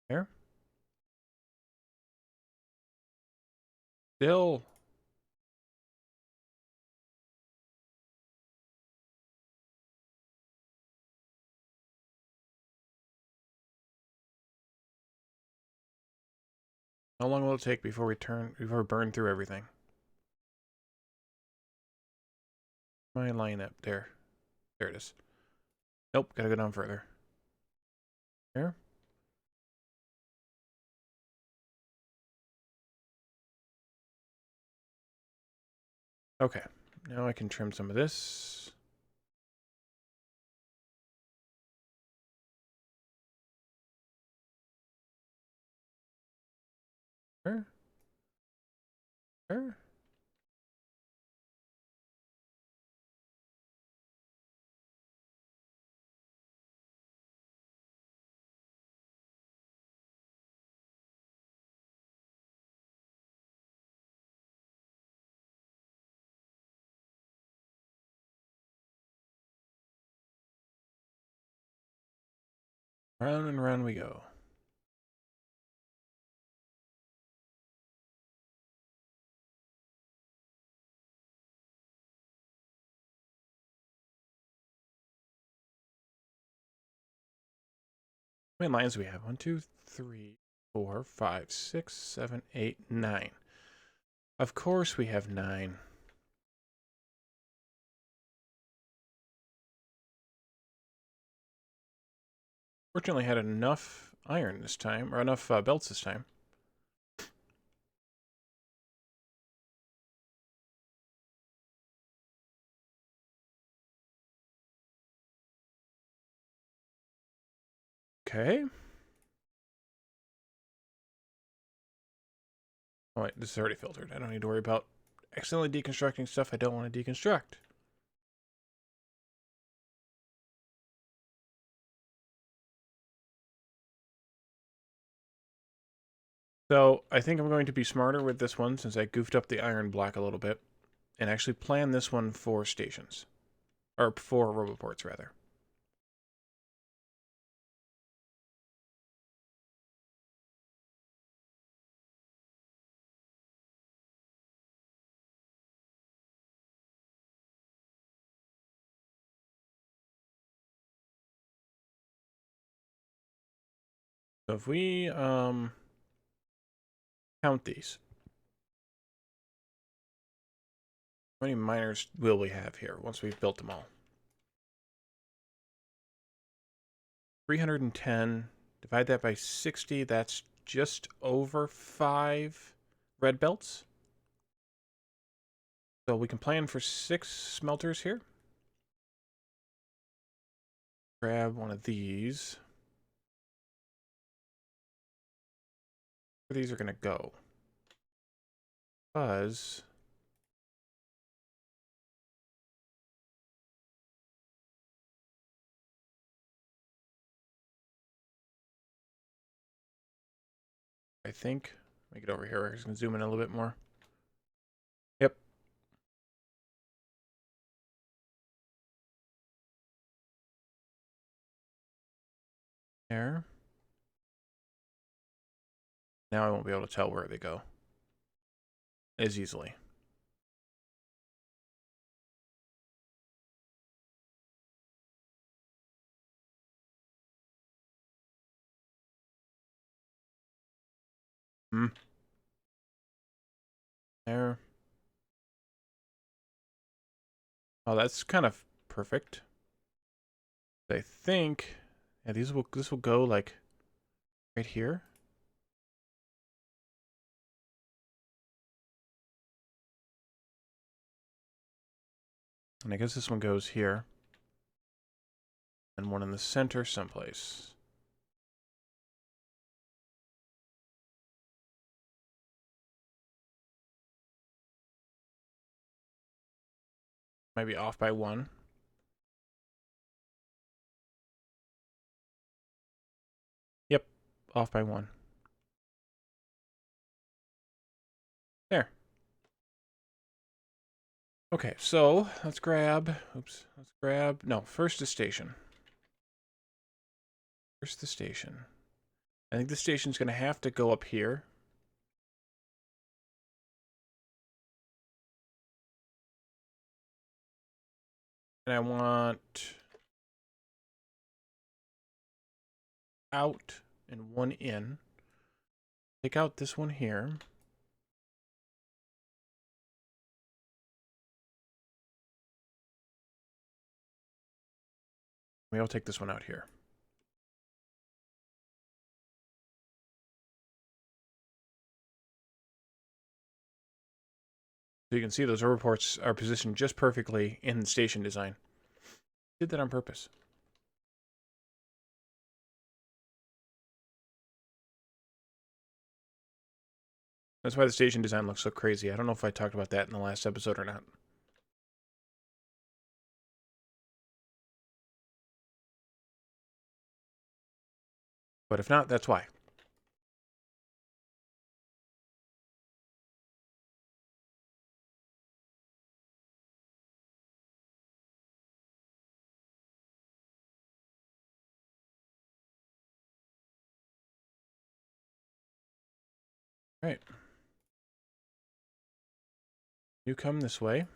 There. Still. How long will it take before we burn through everything? My line up there. There it is. Nope, gotta go down further. There. Okay, now I can trim some of this. There. There. Round and round we go. How many lines do we have? 1, 2, 3, 4, 5, 6, 7, 8, 9. Of course we have 9. Fortunately, I had enough iron this time, or enough belts this time. Okay. Oh, wait, this is already filtered. I don't need to worry about accidentally deconstructing stuff I don't want to deconstruct. So I think I'm going to be smarter with this one since I goofed up the iron block a little bit and actually plan this one for stations. Or for roboports, rather. So if we count these, how many miners will we have here once we've built them all? 310. Divide that by 60. That's just over 5 red belts. So we can plan for 6 smelters here. Grab one of these. Where these are going to go? Because I think, make it over here. I'm just going to zoom in a little bit more. Yep. There. Now I won't be able to tell where they go as easily. There. Oh, that's kind of perfect. I think, yeah, this will go like right here. And I guess this one goes here. And one in the center someplace. Might be off by 1. Yep, off by 1. There. Okay, so let's grab, no, first the station. First the station. I think the station's going to have to go up here. And I want out and 1 in. Take out this one here. Maybe I'll take this one out here. So you can see those reports are positioned just perfectly in the station design. Did that on purpose. That's why the station design looks so crazy. I don't know if I talked about that in the last episode or not. But if not, that's why. All right. You come this way.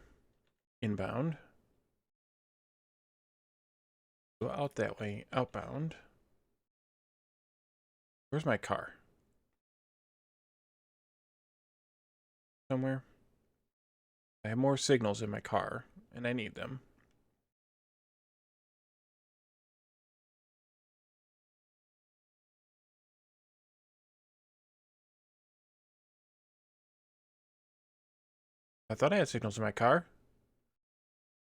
Inbound. Go out that way. Outbound. Where's my car? Somewhere. I have more signals in my car, and I need them. I thought I had signals in my car.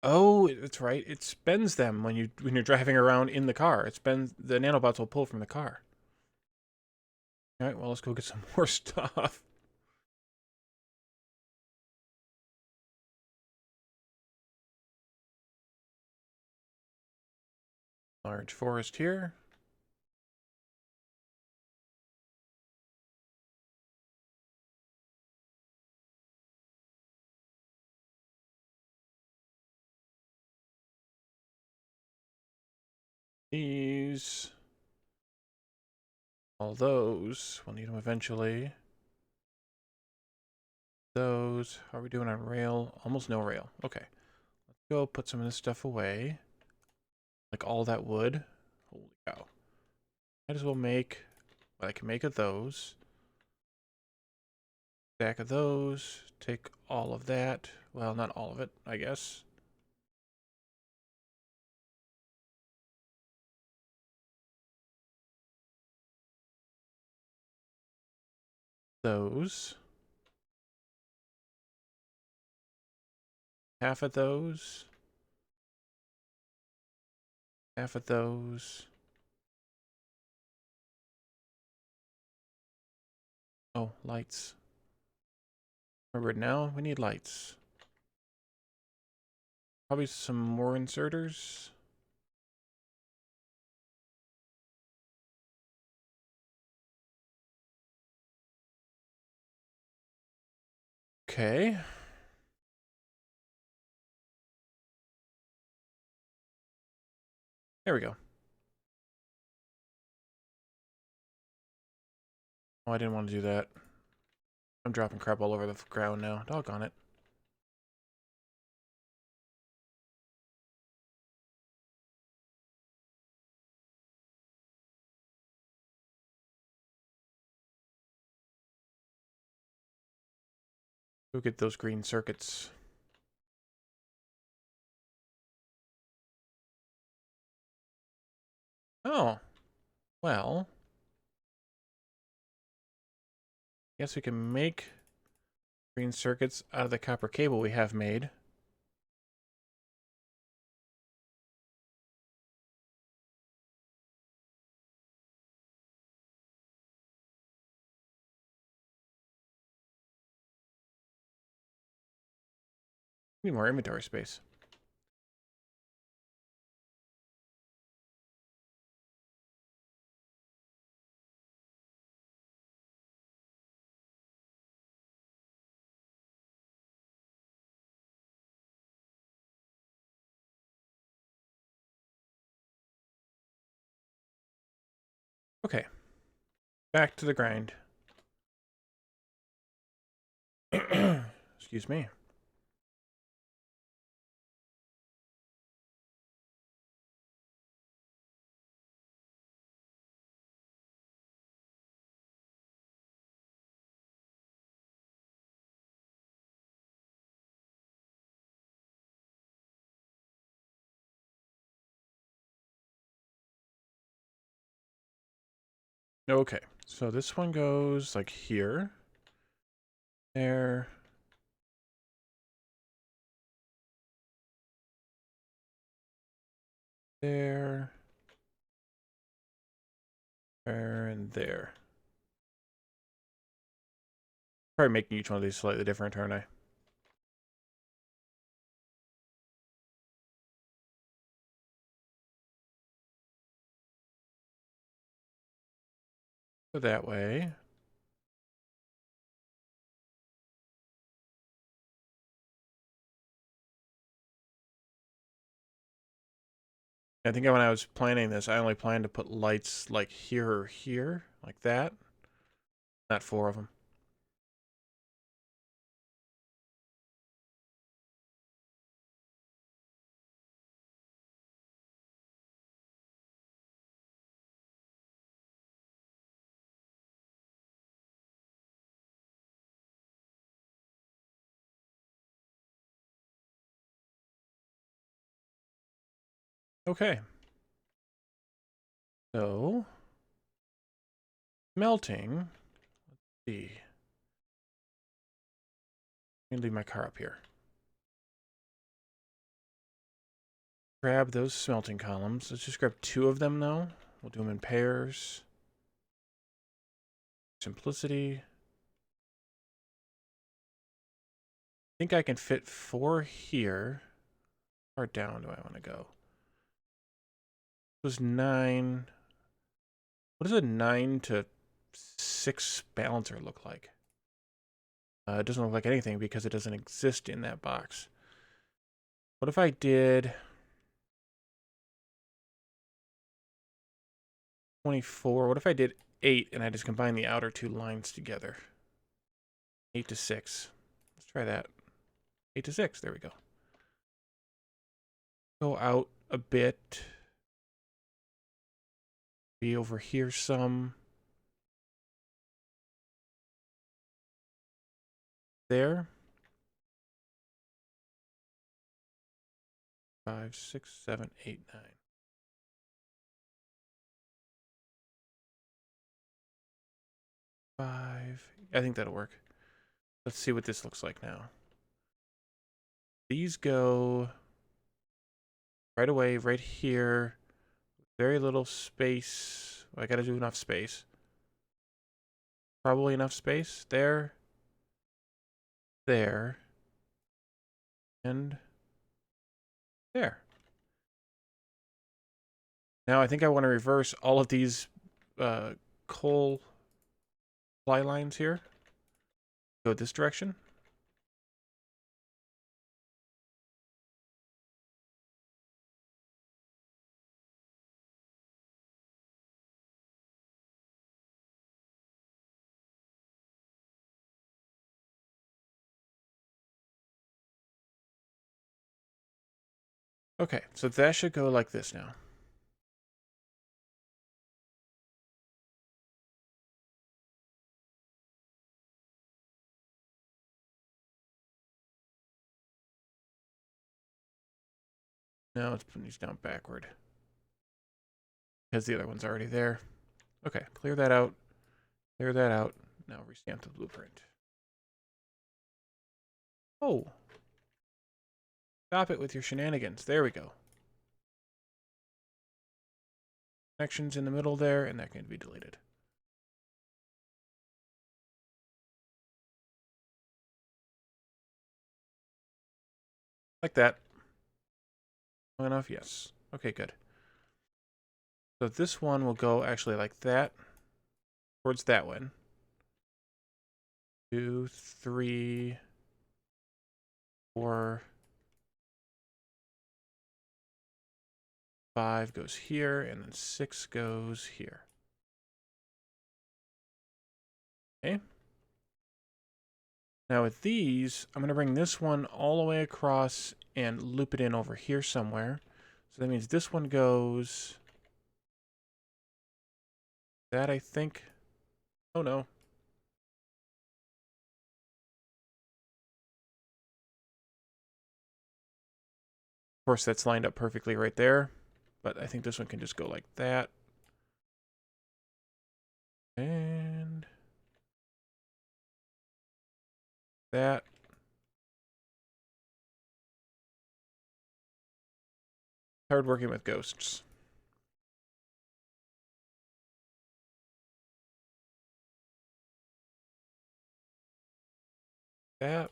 Oh, that's right. It spends them when you're driving around in the car. It spends the nanobots will pull from the car. All right, well, let's go get some more stuff. Large forest here. These. All those. We'll need them eventually. Those. How are we doing on rail? Almost no rail. Okay. Let's go put some of this stuff away. Like all that wood. Holy cow. Might as well make what I can make of those. Stack of those. Take all of that. Well, not all of it, I guess. Those. Half of those. Half of those. Oh, lights. Remember now, we need lights. Probably some more inserters. Okay. There we go. Oh, I didn't want to do that. I'm dropping crap all over the ground now. Doggone it. Go get those green circuits. Oh. Well. Guess we can make green circuits out of the copper cable we have made. Need more inventory space. Okay. Back to the grind. Excuse me. Okay, so this one goes like here. There. There. There and there. Probably making each one of these slightly different, aren't I? So that way. I think when I was planning this, I only planned to put lights like here or here, like that. Not 4 of them. Okay. So, melting. Let's see. Let me leave my car up here. Grab those smelting columns. Let's just grab 2 of them, though. We'll do them in pairs. Simplicity. I think I can fit 4 here. How far down do I want to go? It was 9. What does a 9 to 6 balancer look like? It doesn't look like anything because it doesn't exist in that box. What if I did 24. What if I did 8 and I just combine the outer two lines together? 8 to 6. Let's try that. 8 to 6. There we go. Go out a bit. Be over here some. There. 5, 6, 7, 8, 9. 5. I think that'll work. Let's see what this looks like now. These go right away, right here. Very little space. I gotta do enough space. Probably enough space. There. There. And there. Now I think I want to reverse all of these coal ply lines here. Go this direction. Okay, so that should go like this now. Now let's put these down backward. Because the other one's already there. Okay, clear that out. Clear that out. Now restamp the blueprint. Oh. Stop it with your shenanigans. There we go. Connections in the middle there, and that can be deleted. Like that. Long enough? Yes. Okay, good. So this one will go actually like that. Towards that one. 2, 3, 4, 5 goes here, and then 6 goes here. Okay. Now with these, I'm going to bring this one all the way across and loop it in over here somewhere. So that means this one goes... that, I think. Oh, no. Of course, that's lined up perfectly right there. But I think this one can just go like that. And... that. Hard working with ghosts. That.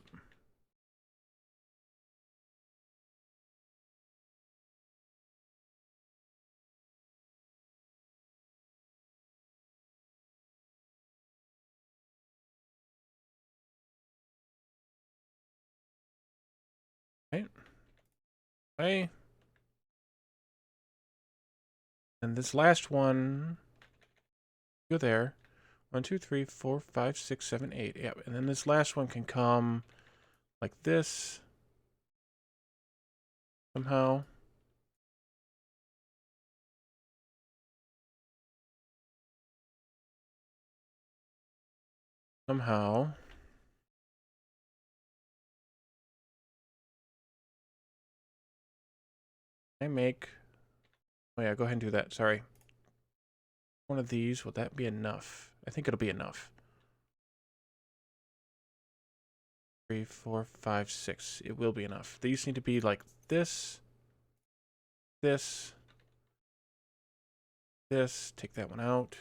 Right. Okay. And this last one, go there. 1, 2, 3, 4, 5, 6, 7, 8. Yep. And then this last one can come like this. Somehow. Somehow. I make... oh yeah, go ahead and do that. Sorry. One of these, will that be enough? I think it'll be enough. 3, 4, 5, 6. It will be enough. These need to be like this. This. This. Take that one out.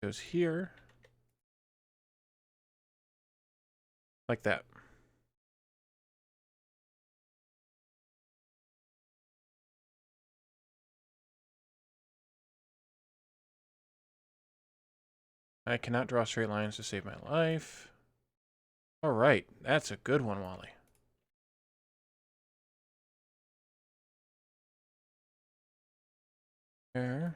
Goes here. Like that. I cannot draw straight lines to save my life. All right, that's a good one, Wally. There.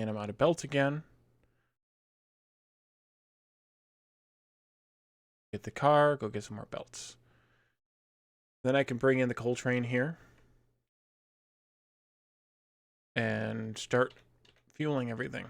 And I'm out of belt again. Get the car, go get some more belts. Then I can bring in the coal train here. And start fueling everything.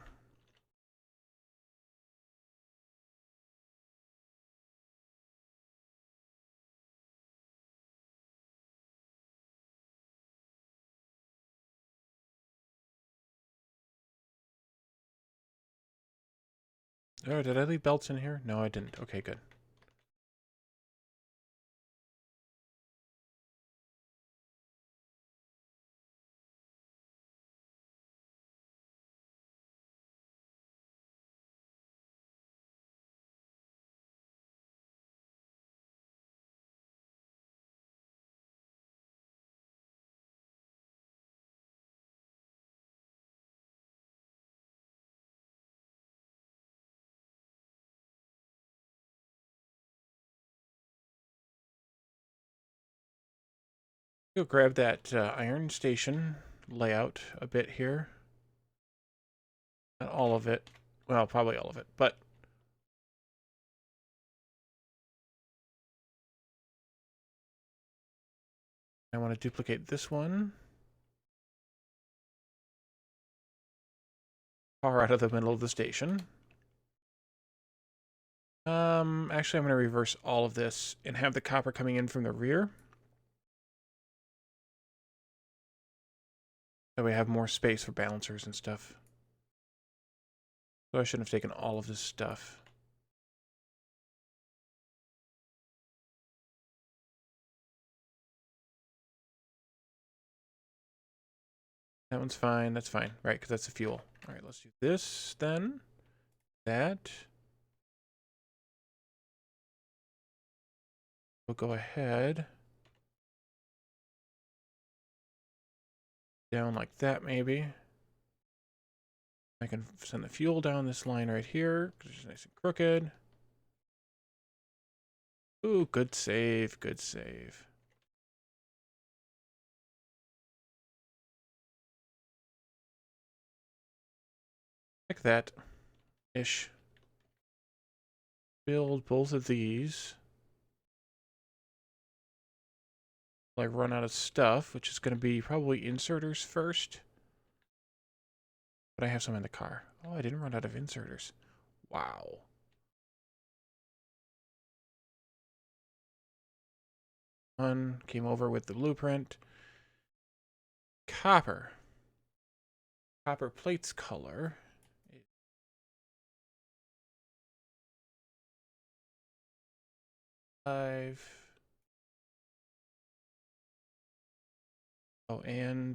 Oh, did I leave belts in here? No, I didn't. Okay, good. Go grab that iron station layout a bit here. Not all of it. Well, probably all of it, but I want to duplicate this one. Far out of the middle of the station. Actually, I'm going to reverse all of this and have the copper coming in from the rear. That way I have more space for balancers and stuff. So I shouldn't have taken all of this stuff. That one's fine. That's fine. Right, because that's the fuel. All right, let's do this then. That. We'll go ahead. Down like that, maybe. I can send the fuel down this line right here, because it's nice and crooked. Ooh, good save, good save. Like that-ish. Build both of these. Like run out of stuff, which is going to be probably inserters first. But I have some in the car. Oh, I didn't run out of inserters. Wow. One came over with the blueprint. Copper. Copper plates color. Five. Oh, and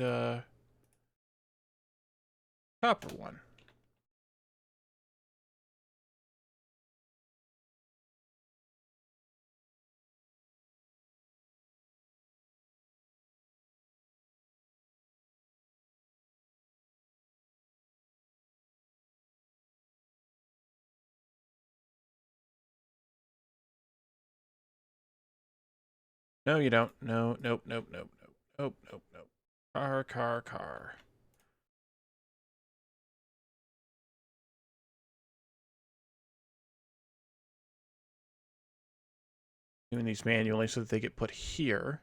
copper one. No, you don't. No, nope, nope, nope, nope, nope, nope, nope. Car. Doing these manually so that they get put here.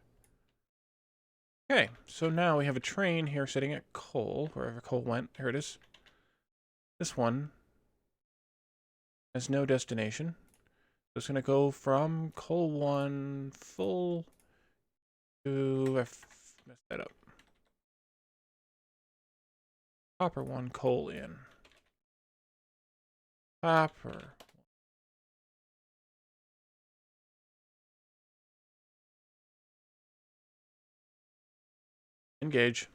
Okay, so now we have a train here sitting at coal, wherever coal went. Here it is. This one has no destination. So it's going to go from coal 1 full to... I messed that up. Copper 1 coal in. Copper. Engage.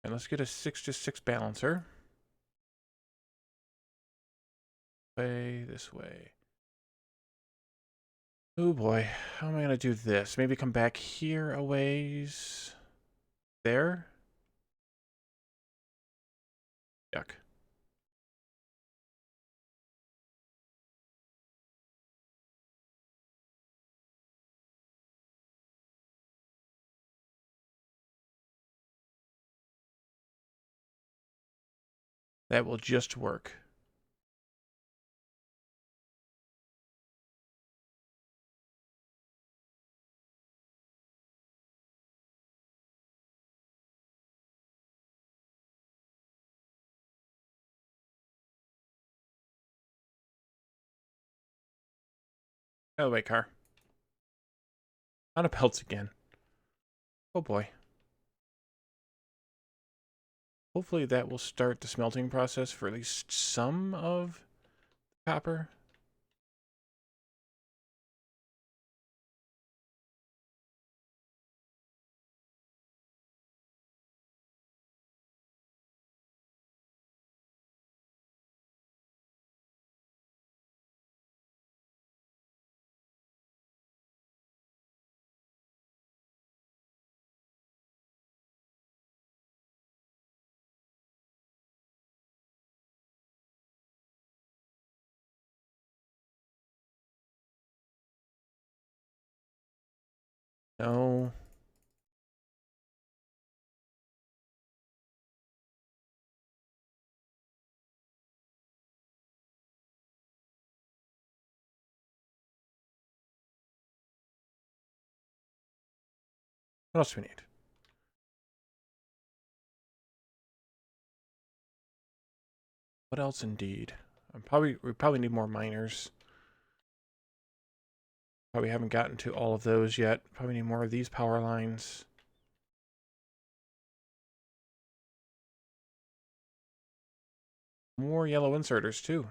And let's get a 6-6 balancer. This way. Oh boy, how am I gonna do this? Maybe come back here a ways. There? Yuck. That will just work. Oh, wait, car. Out of pelts again. Oh boy. Hopefully that will start the smelting process for at least some of the copper. No. What else do we need? What else indeed? We probably need more miners. Probably haven't gotten to all of those yet. Probably need more of these power lines. More yellow inserters too.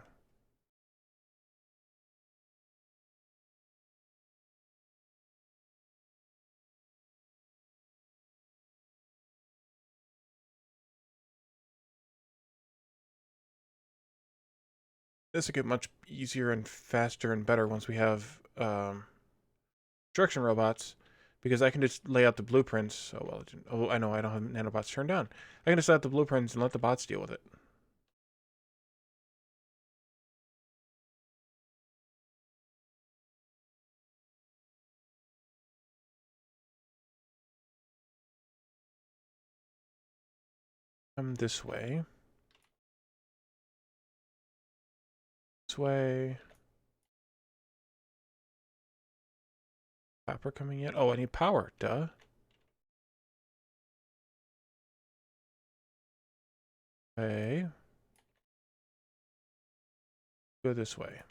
This will get much easier and faster and better once we have construction robots, because I can just lay out the blueprints. Oh, well, oh, I know I don't have nanobots turned on. I can just lay out the blueprints and let the bots deal with it. Come this way. This way. Copper coming in. Oh, I need power. Duh. Okay. Go this way.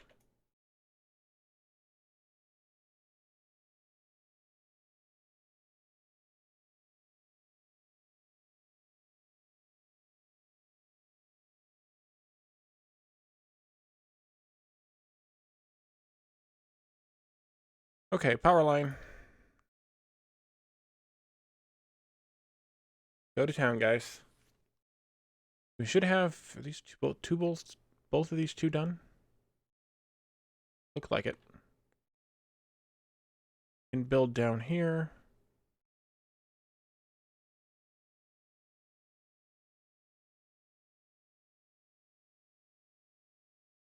Okay, power line. Go to town, guys. We should have at least both of these two done. Look like it. And build down here.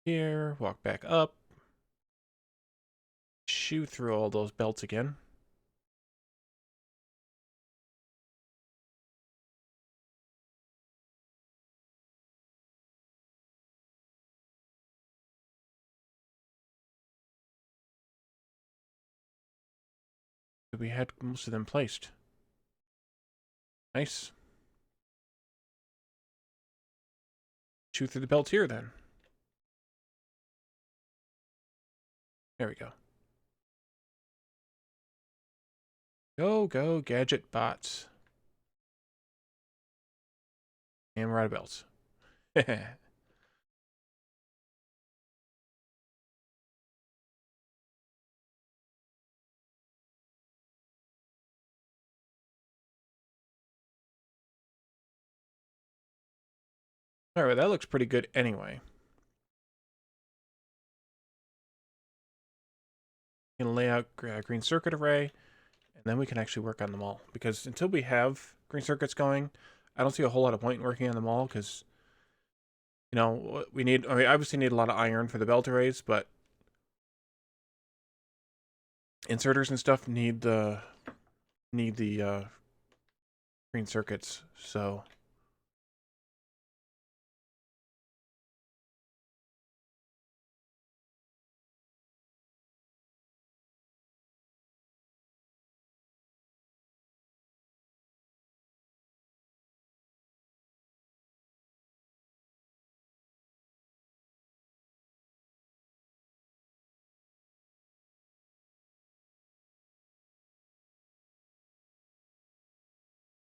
Here, walk back up. Shoot through all those belts again. We had most of them placed. Nice. Shoot through the belts here then. There we go. Go, go, gadget bots. And we're out of belts. Alright, that looks pretty good anyway. can lay out green circuit array, and then we can actually work on them all. Because until we have green circuits going, I don't see a whole lot of point in working on them all, because, you know, we need, I mean, obviously need a lot of iron for the belt arrays, but inserters and stuff need the green circuits, so...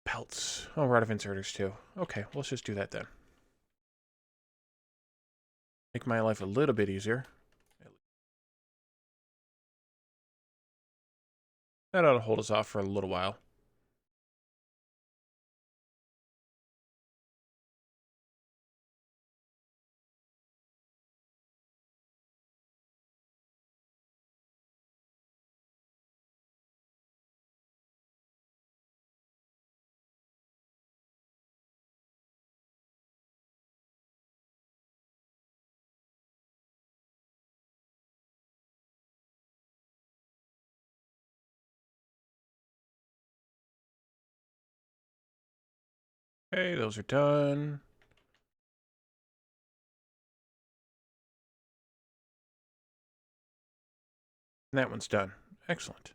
Pelts. Oh, we're out of inserters too. Okay, well, let's just do that then. Make my life a little bit easier. That ought to hold us off for a little while. Okay, those are done. And that one's done. Excellent.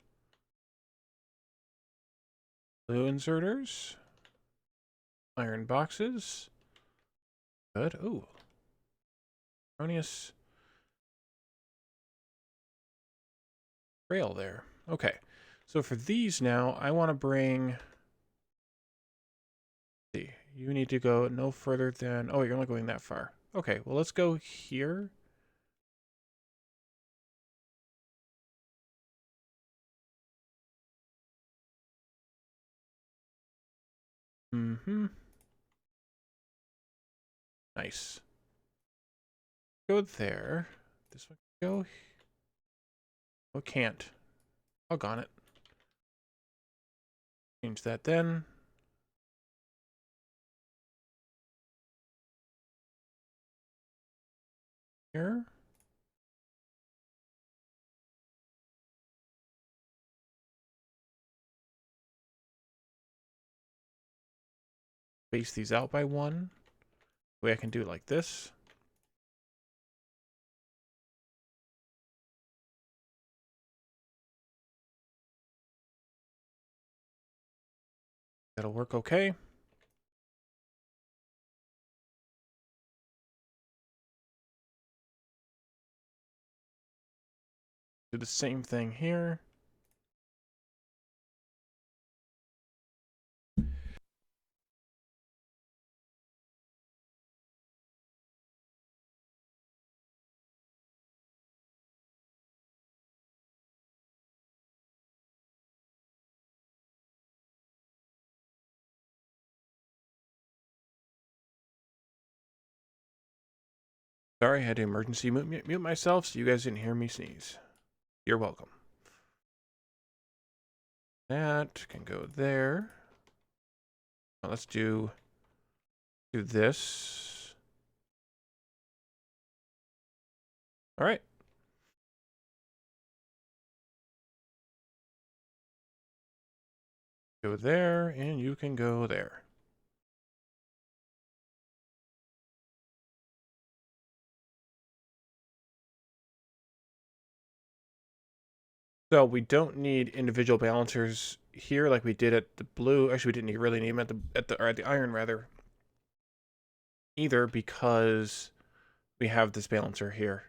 Blue inserters. Iron boxes. Good. Ooh. Erroneous rail there. Okay. So for these now, I want to bring... See, you need to go no further than... Oh, you're not going that far. Okay, well, let's go here. Mm-hmm. Nice. Go there. This one can go... Oh, can't. Doggone it. Change that then. Here. Space these out by one. The way I can do it like this. That'll work okay. Do the same thing here. Sorry, I had to emergency mute myself so you guys didn't hear me sneeze. You're welcome. That can go there. Now let's do this. All right. Go there, and you can go there. So we don't need individual balancers here like we did at the blue. Actually, we didn't really need them at the iron rather. Either because we have this balancer here.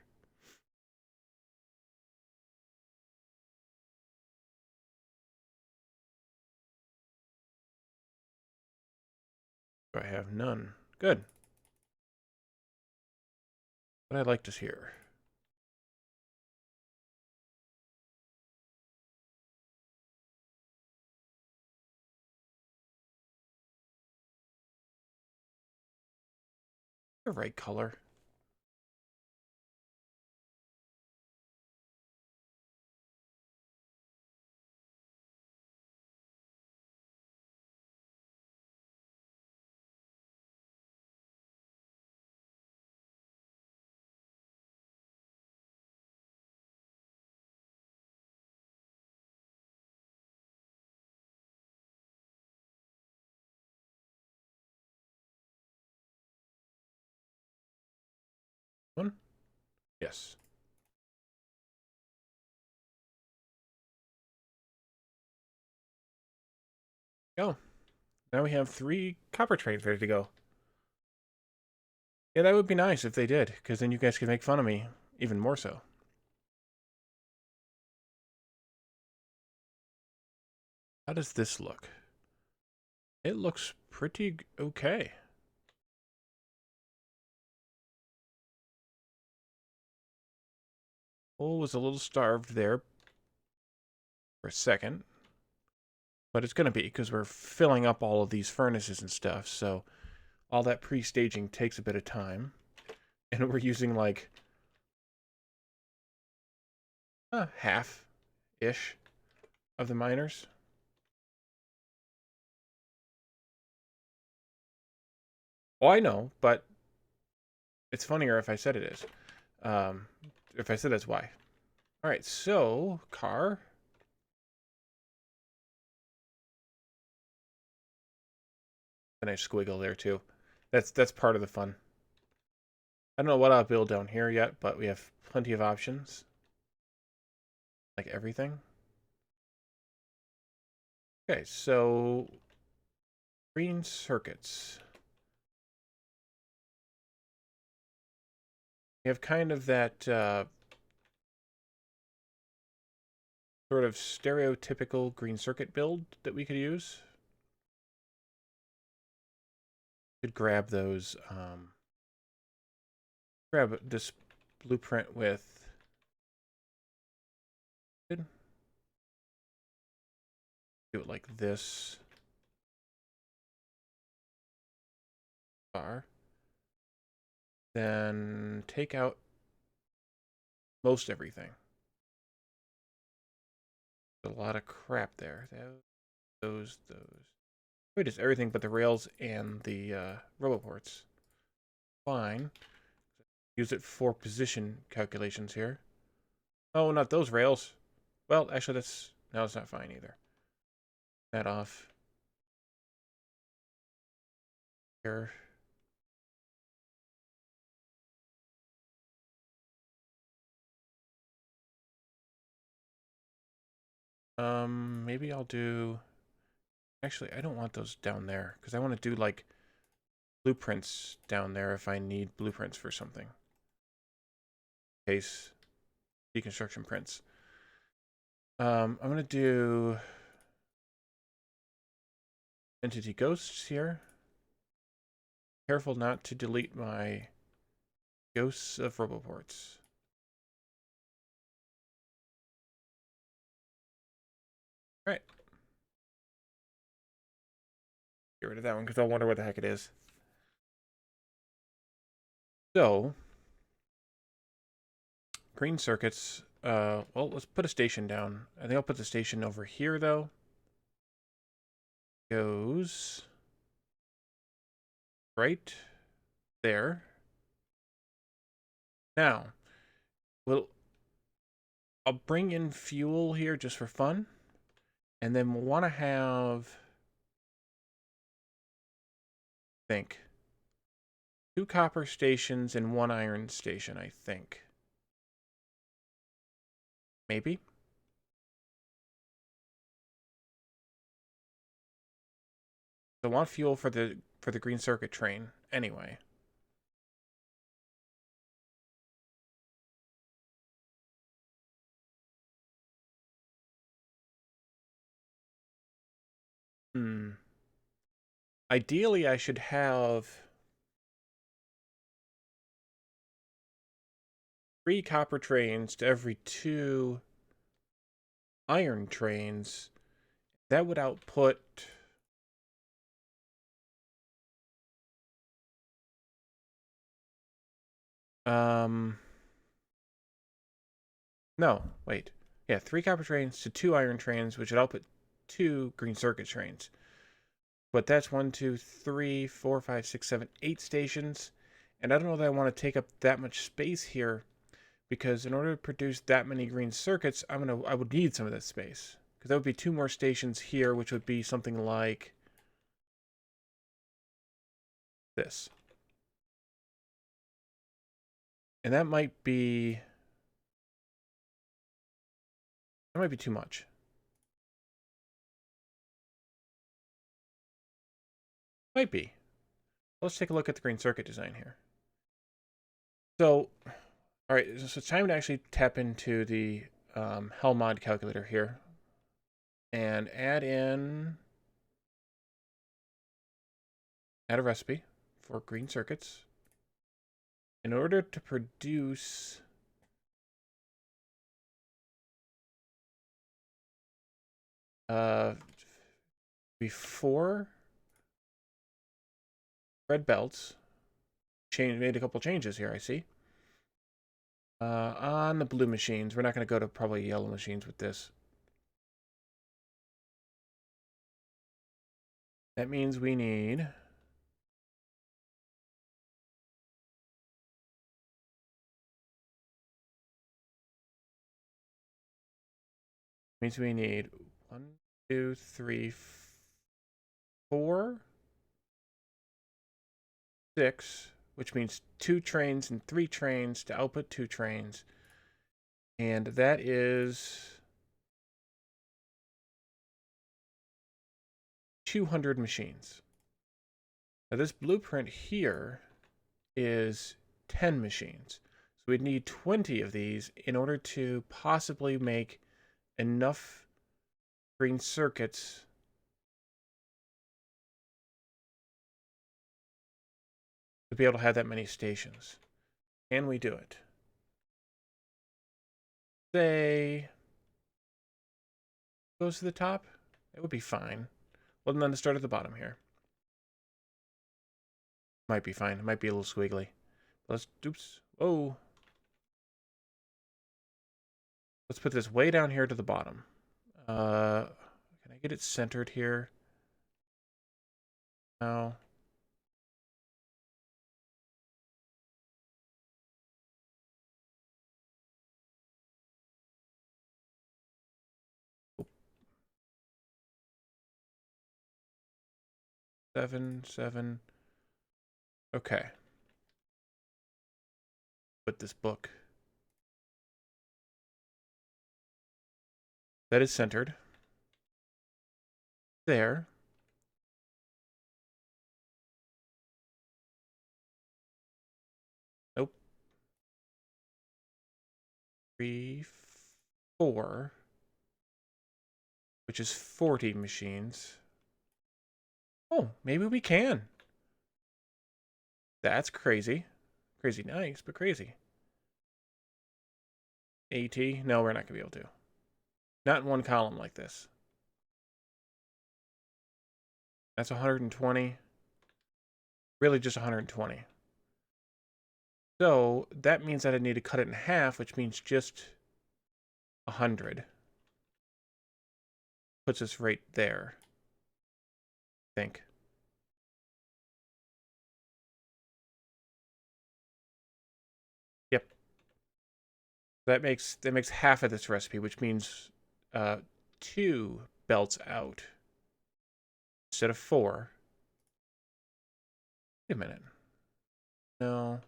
So I have none. Good. What I'd like to hear. The right color. Yes. Go. Now we have 3 copper trains ready to go. Yeah, that would be nice if they did, because then you guys could make fun of me even more so. How does this look? It looks pretty okay. Coal was a little starved there for a second. But it's going to be, because we're filling up all of these furnaces and stuff, so all that pre-staging takes a bit of time. And we're using, like, half-ish of the miners. Oh, I know, but it's funnier if I said it is. If I said that's why. Alright, so, car. A nice squiggle there, too. That's part of the fun. I don't know what I'll build down here yet, but we have plenty of options. Like everything. Okay, so green circuits. We have kind of that sort of stereotypical green circuit build that we could use. Could grab those, grab this blueprint with, do it like this. Bar. Then take out most everything. A lot of crap there. Those. Wait, it's everything but the rails and the roboports. Fine. Use it for position calculations here. Oh, not those rails. Well, actually, that's not fine either. That off. Here. Maybe I'll do... Actually, I don't want those down there, because I want to do, like, blueprints down there if I need blueprints for something. Case deconstruction prints. I'm going to do entity ghosts here. Careful not to delete my ghosts of roboports. Alright. Get rid of that one because I'll wonder what the heck it is. So, green circuits. Well, let's put a station down. I think I'll put the station over here, though. Goes right there. Now, I'll bring in fuel here just for fun. And then we'll want to have, I think, 2 copper stations and 1 iron station, I think. Maybe. So I want fuel for the green circuit train anyway. Ideally, I should have 3 copper trains to every 2 iron trains. That would output... No, wait. Yeah, 3 copper trains to 2 iron trains, which would output 2 green circuit trains. But that's 1, 2, 3, 4, 5, 6, 7, 8 stations. And I don't know that I want to take up that much space here, because in order to produce that many green circuits, I would need some of that space. Because that would be 2 more stations here, which would be something like this. And that might be too much. Might be. Let's take a look at the green circuit design here. So, all right, so it's time to actually tap into the Hell mod calculator here and add a recipe for green circuits. In order to produce before red belts, made a couple changes here, I see. On the blue machines, we're not going to go to probably yellow machines with this. That means we need one, two, three, 4, 6, which means 2 trains and 3 trains to output 2 trains. And that is 200 machines. Now this blueprint here is 10 machines. So we'd need 20 of these in order to possibly make enough green circuits to be able to have that many stations. Can we do it? Say goes to the top, it would be fine. Well, then to start at the bottom here. Might be fine. It might be a little squiggly. Oops. Whoa. Let's put this way down here to the bottom. Can I get it centered here? No. Oh. 7, 7. Okay. Put this book. That is centered. There. Nope. 3, 4. Which is 40 machines. Oh, maybe we can. That's crazy. Crazy nice, but crazy. AT? No, we're not going to be able to. Not in one column like this. That's 120. Really just 120. So that means that I need to cut it in half, which means just 100. Puts us right there, I think. Yep. That makes half of this recipe, which means 2 belts out instead of 4. Wait a minute. No.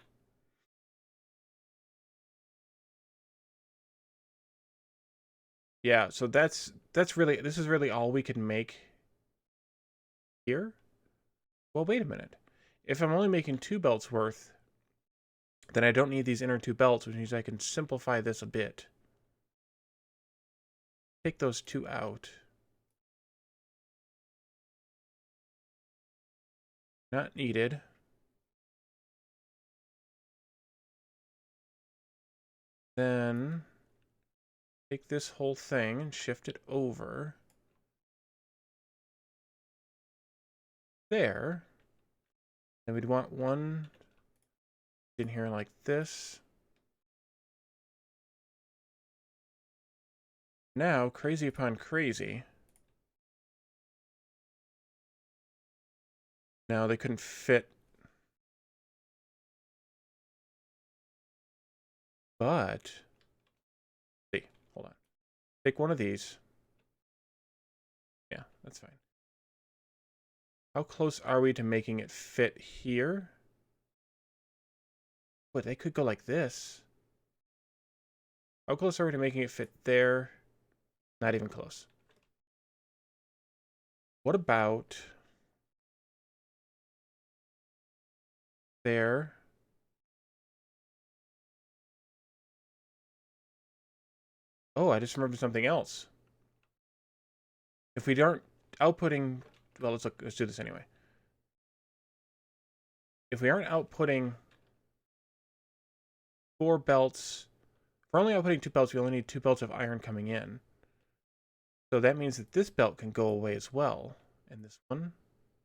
Yeah, so this is really all we can make here. Well, wait a minute. If I'm only making 2 belts worth, then I don't need these inner 2 belts, which means I can simplify this a bit. Take those 2 out. Not needed. Then take this whole thing and shift it over. There. And we'd want one in here like this. Now, crazy upon crazy. Now they couldn't fit. But, see, hold on. Take one of these. Yeah, that's fine. How close are we to making it fit here? But they could go like this. How close are we to making it fit there? Not even close. What about there? Oh, I just remembered something else. If we aren't outputting, well, let's do this anyway. If we aren't outputting 4 belts, if we're only outputting 2 belts, we only need 2 belts of iron coming in. So that means that this belt can go away as well. And this one?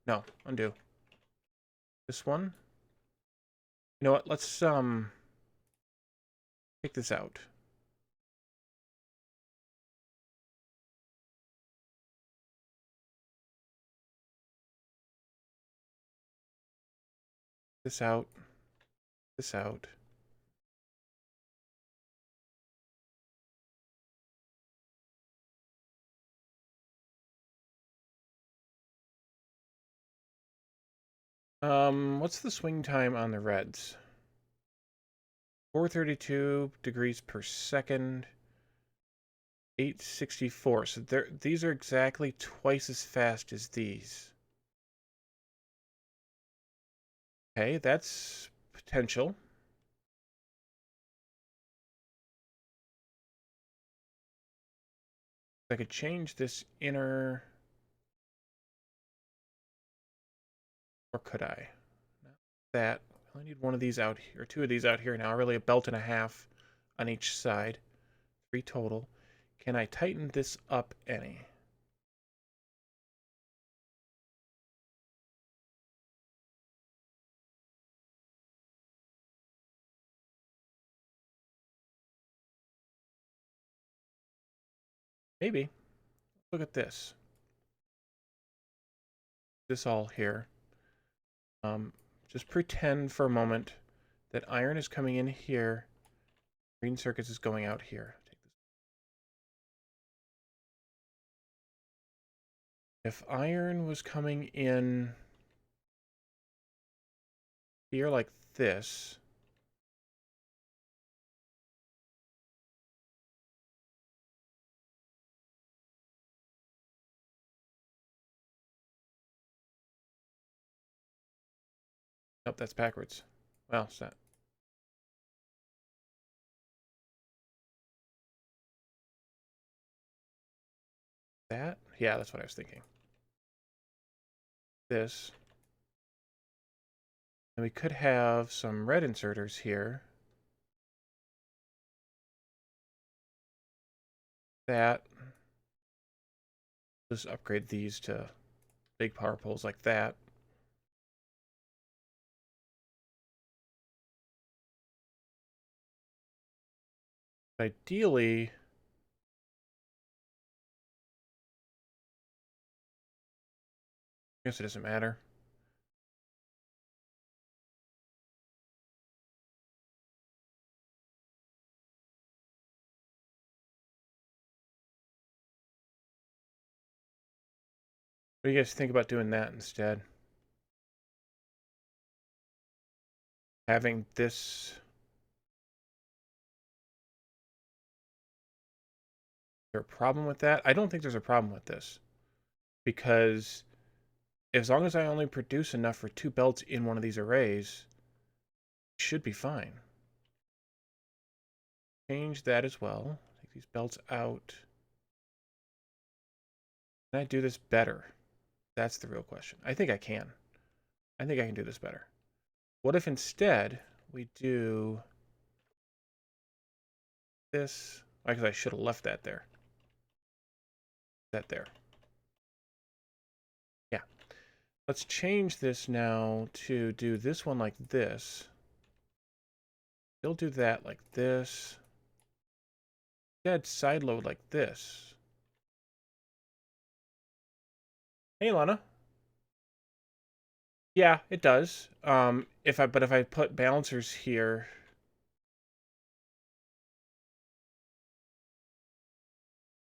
No, undo. This one? You know what? Let's take this out. This out. This out. What's the swing time on the reds? 432 degrees per second. 864. So these are exactly twice as fast as these. Okay, that's potential. I could change this inner, or could I? Not that. I only need one of these out here, 2 of these out here now. Really a belt and a half on each side. 3 total. Can I tighten this up any? Maybe. Look at this. This all here. Just pretend for a moment that iron is coming in here. Green circuits is going out here. If iron was coming in here like this, nope, that's backwards. Well, it's not. That? Yeah, that's what I was thinking. This. And we could have some red inserters here. That. Just upgrade these to big power poles like that. Ideally, I guess it doesn't matter. What do you guys think about doing that instead? Having this. Is there a problem with that? I don't think there's a problem with this. Because as long as I only produce enough for 2 belts in one of these arrays, it should be fine. Change that as well. Take these belts out. Can I do this better? That's the real question. I think I can. I think I can do this better. What if instead we do this? Because I should have left that there. That there. Yeah. Let's change this now to do this one like this. Still do that like this. Instead, side load like this. Hey, Lana. Yeah, it does. If I put balancers here,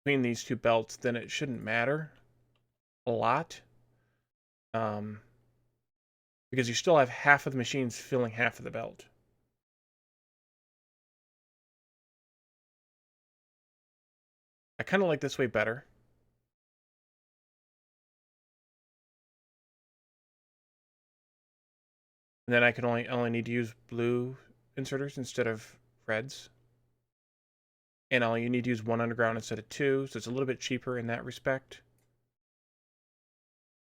between these 2 belts, then it shouldn't matter a lot. Because you still have half of the machines filling half of the belt. I kind of like this way better. And then I can only need to use blue inserters instead of reds. And you need to use 1 underground instead of 2, so it's a little bit cheaper in that respect.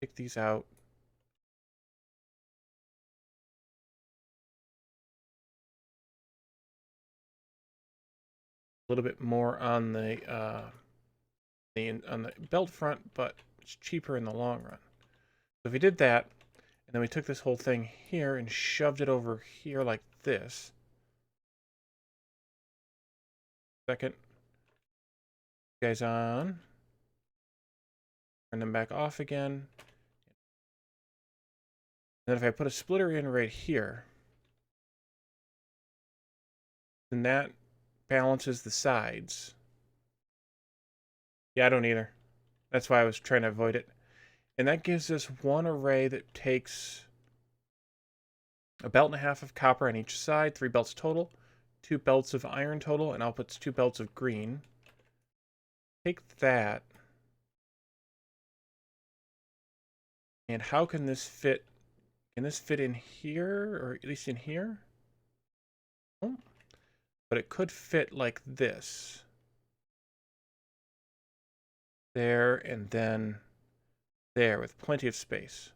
Take these out. A little bit more on the belt front, but it's cheaper in the long run. So if we did that, and then we took this whole thing here and shoved it over here like this. Second. Guys on. Turn them back off again. And then if I put a splitter in right here, then that balances the sides. Yeah, I don't either. That's why I was trying to avoid it. And that gives us one array that takes a belt and a half of copper on each side, 3 belts total, 2 belts of iron total, and outputs 2 belts of green. Take that. And how can this fit? Can this fit in here, or at least in here? Oh. But it could fit like this. There, and then there, with plenty of space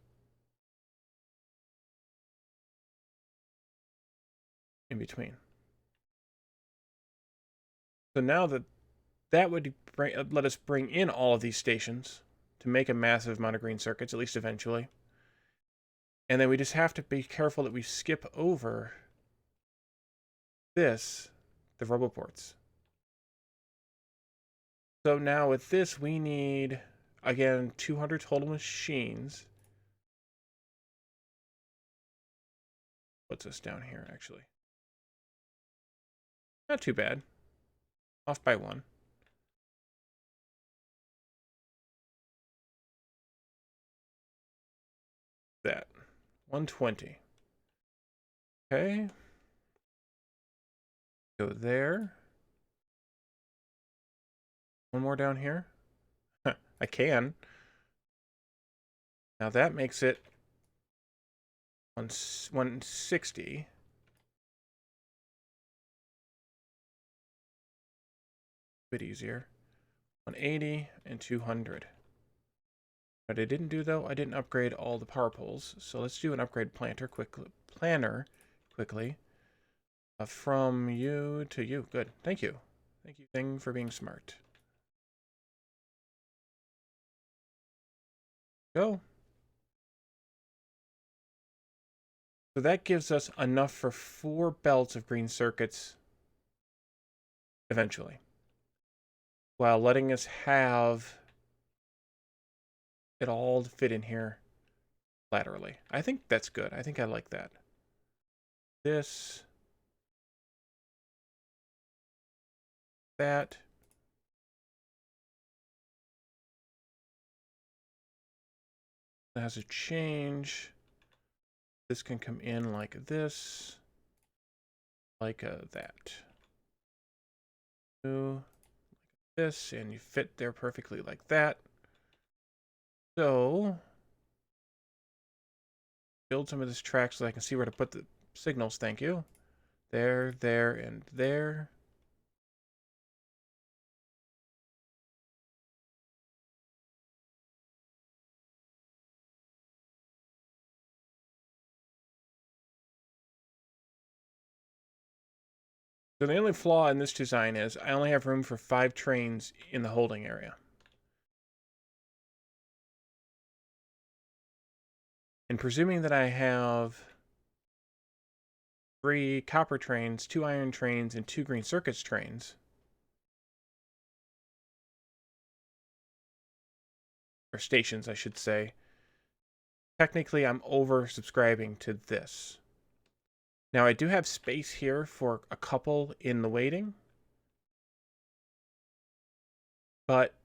in between. So now that would let us bring in all of these stations to make a massive amount of green circuits, at least eventually. And then we just have to be careful that we skip over this, the roboports. So now with this, we need, again, 200 total machines. Puts us down here, actually. Not too bad. Off by 1. That. 120. Okay. Go there. One more down here. I can. Now that makes it 160. A bit easier. 180 and 200. What I didn't do though, I didn't upgrade all the power poles. So let's do an upgrade planner quickly. From you to you. Good. Thank you. Thank you, thing, for being smart. Go. So that gives us enough for 4 belts of green circuits eventually, while letting us have it all fit in here laterally. I think that's good. I think I like that. This, that. That has a change. This can come in like this, like that. Like this, and you fit there perfectly like that. So, build some of this track so I can see where to put the signals. Thank you. There, there, and there. So the only flaw in this design is I only have room for 5 trains in the holding area. And presuming that I have 3 copper trains, 2 iron trains, and 2 green circuits trains, or stations, I should say, technically I'm oversubscribing to this. Now I do have space here for a couple in the waiting, but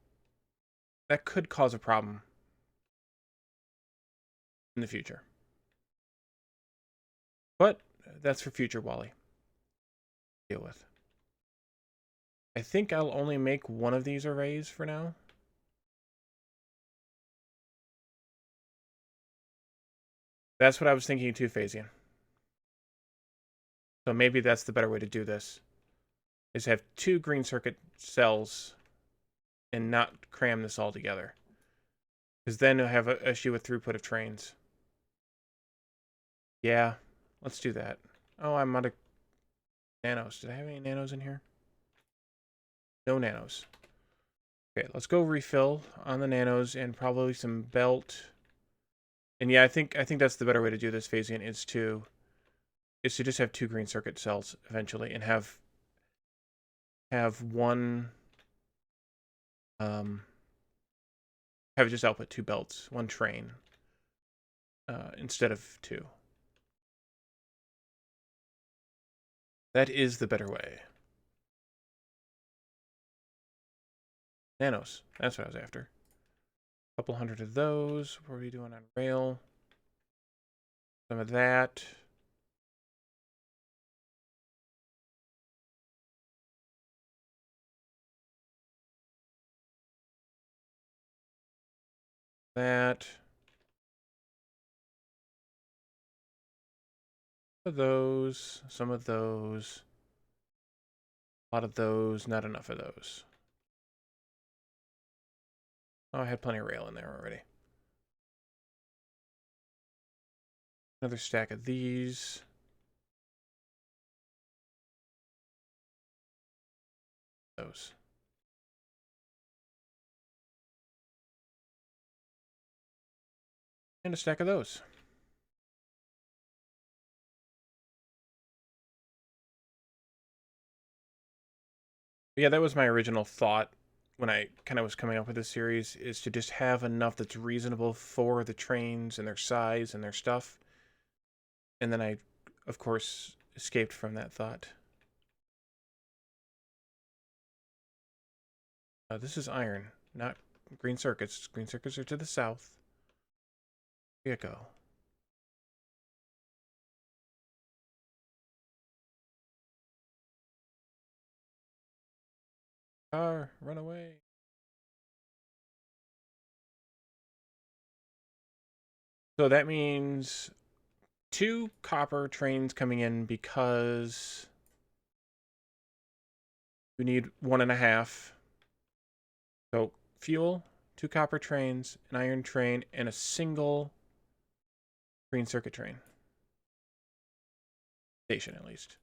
that could cause a problem in the future. But that's for future Wally. Deal with. I think I'll only make one of these arrays for now. That's what I was thinking too, Phasian. So maybe that's the better way to do this, is have 2 green circuit cells and not cram this all together. Because then you'll have an issue with throughput of trains. Yeah, let's do that. Oh, I'm out of nanos. Did I have any nanos in here? No nanos. Okay, let's go refill on the nanos and probably some belt. And yeah, I think that's the better way to do this, Phasian, is to just have 2 green circuit cells eventually and have one have it just output 2 belts, 1 train, instead of 2. That is the better way. Nanos, that's what I was after. A couple hundred of those. What are we doing on rail? Some of that. That. Some of those. Some of those. A lot of those. Not enough of those. Oh, I had plenty of rail in there already. Another stack of these. Those. And a stack of those. But yeah, that was my original thought when I kind of was coming up with this series, is to just have enough that's reasonable for the trains and their size and their stuff. And then I, of course, escaped from that thought. This is iron, not green circuits. Green circuits are to the south. Here you go. Car, run away. So that means 2 copper trains coming in because we need 1.5. So fuel, 2 copper trains, an iron train, and a single green circuit train. Station, at least.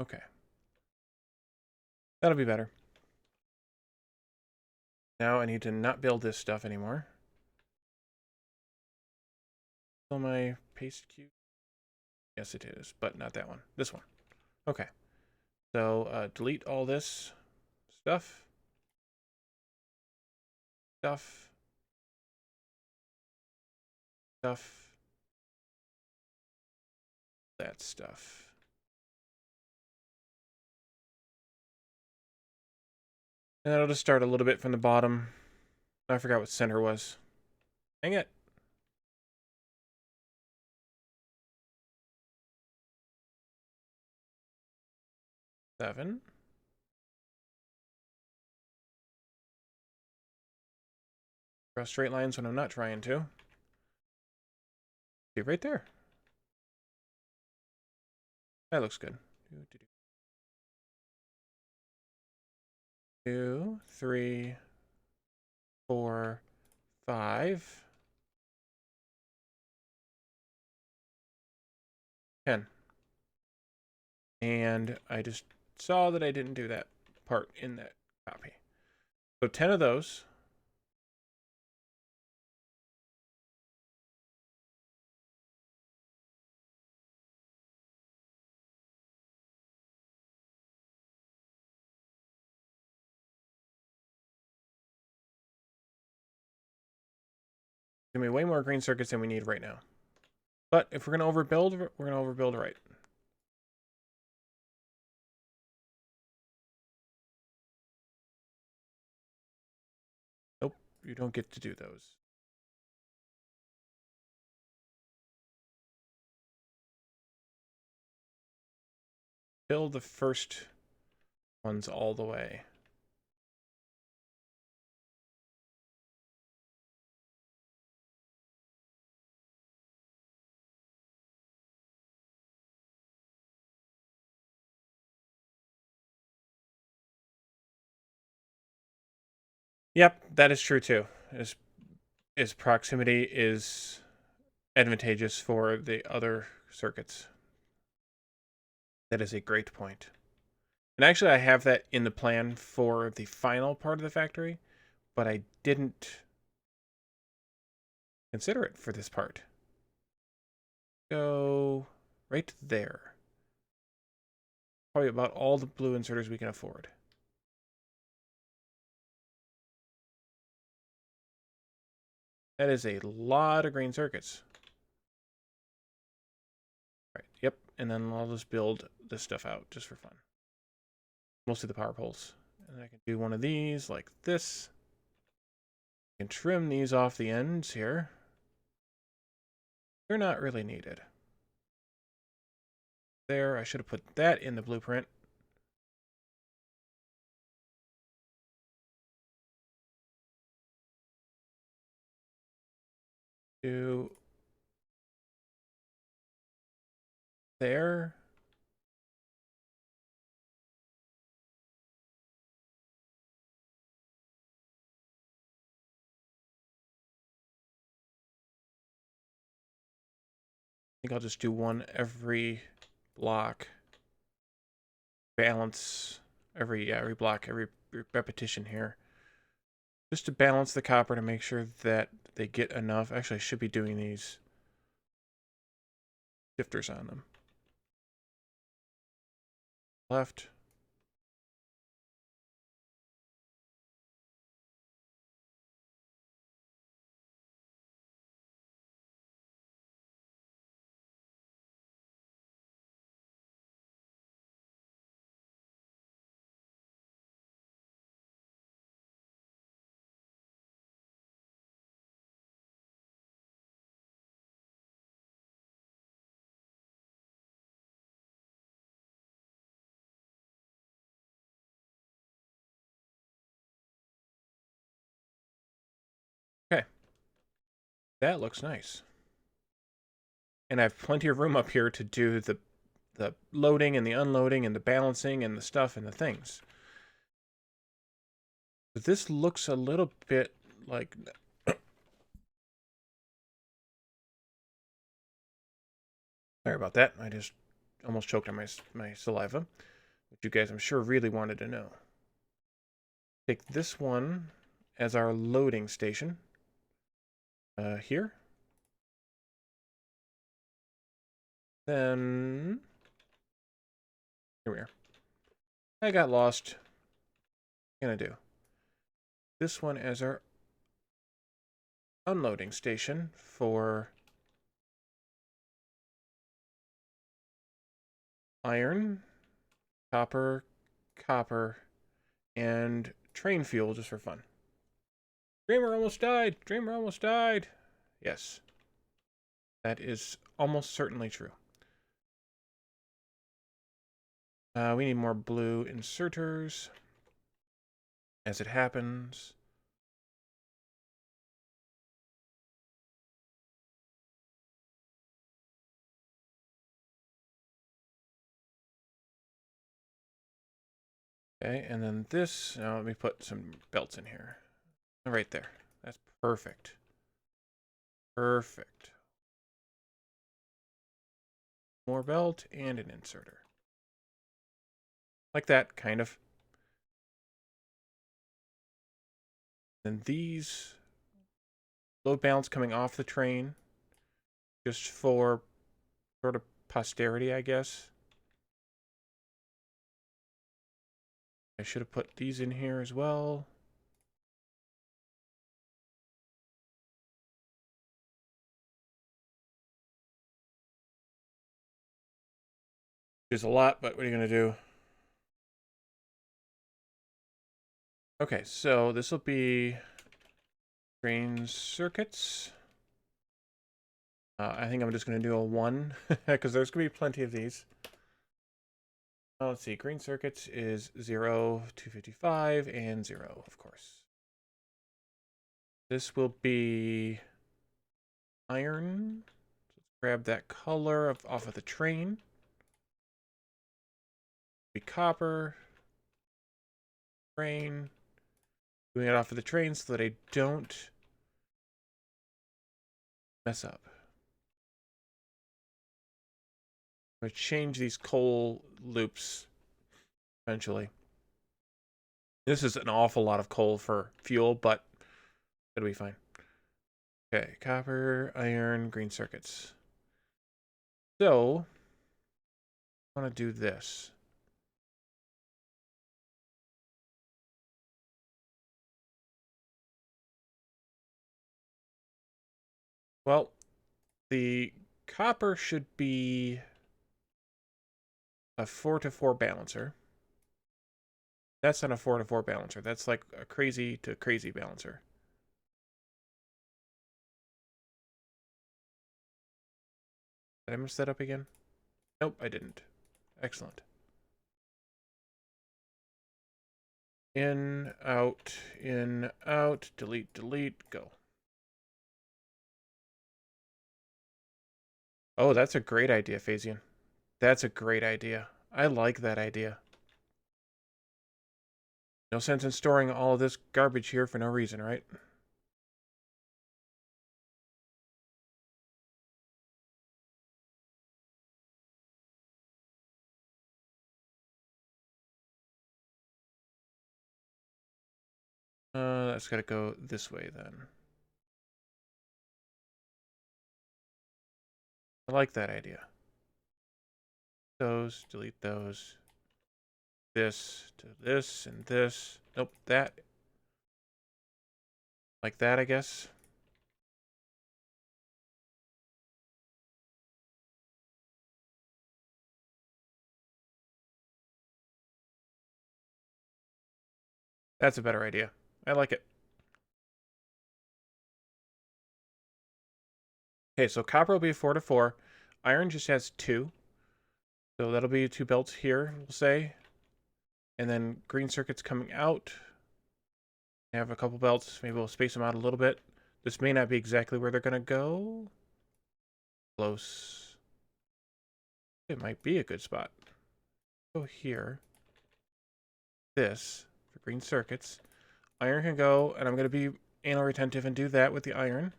Okay. That'll be better. Now I need to not build this stuff anymore. Still my paste cube? Yes, it is, but not that one. This one. Okay. So delete all this stuff. Stuff. That stuff. And that'll just start a little bit from the bottom. I forgot what center was. Dang it. Seven. Draw straight lines when I'm not trying to. See, right there. That looks good. 2, 3, 4, 5, 10. And I just saw that I didn't do that part in that copy. So 10 of those. Gonna be way more green circuits than we need right now. But if we're gonna overbuild, we're gonna overbuild right. You don't get to do those. Build the first ones all the way. Yep, that is true too. Is proximity is advantageous for the other circuits. That is a great point. And actually, I have that in the plan for the final part of the factory, but I didn't consider it for this part. Go right there. Probably about all the blue inserters we can afford. That is a lot of green circuits. All right, yep, and then I'll just build this stuff out just for fun. Mostly the power poles. And I can do one of these like this. I can trim these off the ends here. They're not really needed. There, I should have put that in the blueprint. Do there. I think I'll just do one every block. Balance every block, every repetition here. Just to balance the copper to make sure that they get enough. Actually, I should be doing these shifters on them. Left. Okay. That looks nice. And I have plenty of room up here to do the loading and the unloading and the balancing and the stuff and the things. But this looks a little bit like... Sorry about that. I just almost choked on my saliva, which you guys I'm sure really wanted to know. Take this one as our loading station. Here. Then... Here we are. I got lost. What can I do? This one as our unloading station for iron, copper, and train fuel just for fun. Dreamer almost died! Dreamer almost died! Yes. That is almost certainly true. We need more blue inserters. As it happens. Okay, and then this, now let me put some belts in here. Right there. That's perfect. Perfect. More belt and an inserter. Like that, kind of. And these load balance coming off the train. Just for sort of posterity, I guess. I should have put these in here as well. There's a lot, but what are you going to do? Okay, so this will be Green circuits. I think I'm just going to do a 1 because there's going to be plenty of these. Let's see. Green circuits is 0, 255, and 0, of course. This will be iron. Let's grab that color off of the train. Be copper. Train. Doing it off of the train so that I don't mess up. I'm going to change these coal loops eventually. This is an awful lot of coal for fuel, but it'll be fine. Okay, copper, iron, green circuits. So, I want to do this. Well, the copper should be a 4-to-4 balancer. That's not a 4-to-4 balancer. That's like a crazy to crazy balancer. Did I mess that up again? Nope, I didn't. Excellent. In, out, delete, delete, go. Oh, that's a great idea, Phasian. That's a great idea. I like that idea. No sense in storing all of this garbage here for no reason, right? That's gotta go this way then. I like that idea. Those, delete those. This to this and this. Nope, that. Like that, I guess. That's a better idea. I like it. Okay, so copper will be 4-to-4. Iron just has 2. So that'll be 2 belts here, we'll say. And then green circuits coming out. I have a couple belts. Maybe we'll space them out a little bit. This may not be exactly where they're going to go. Close. It might be a good spot. Go here. This for green circuits. Iron can go, and I'm going to be anal retentive and do that with the iron.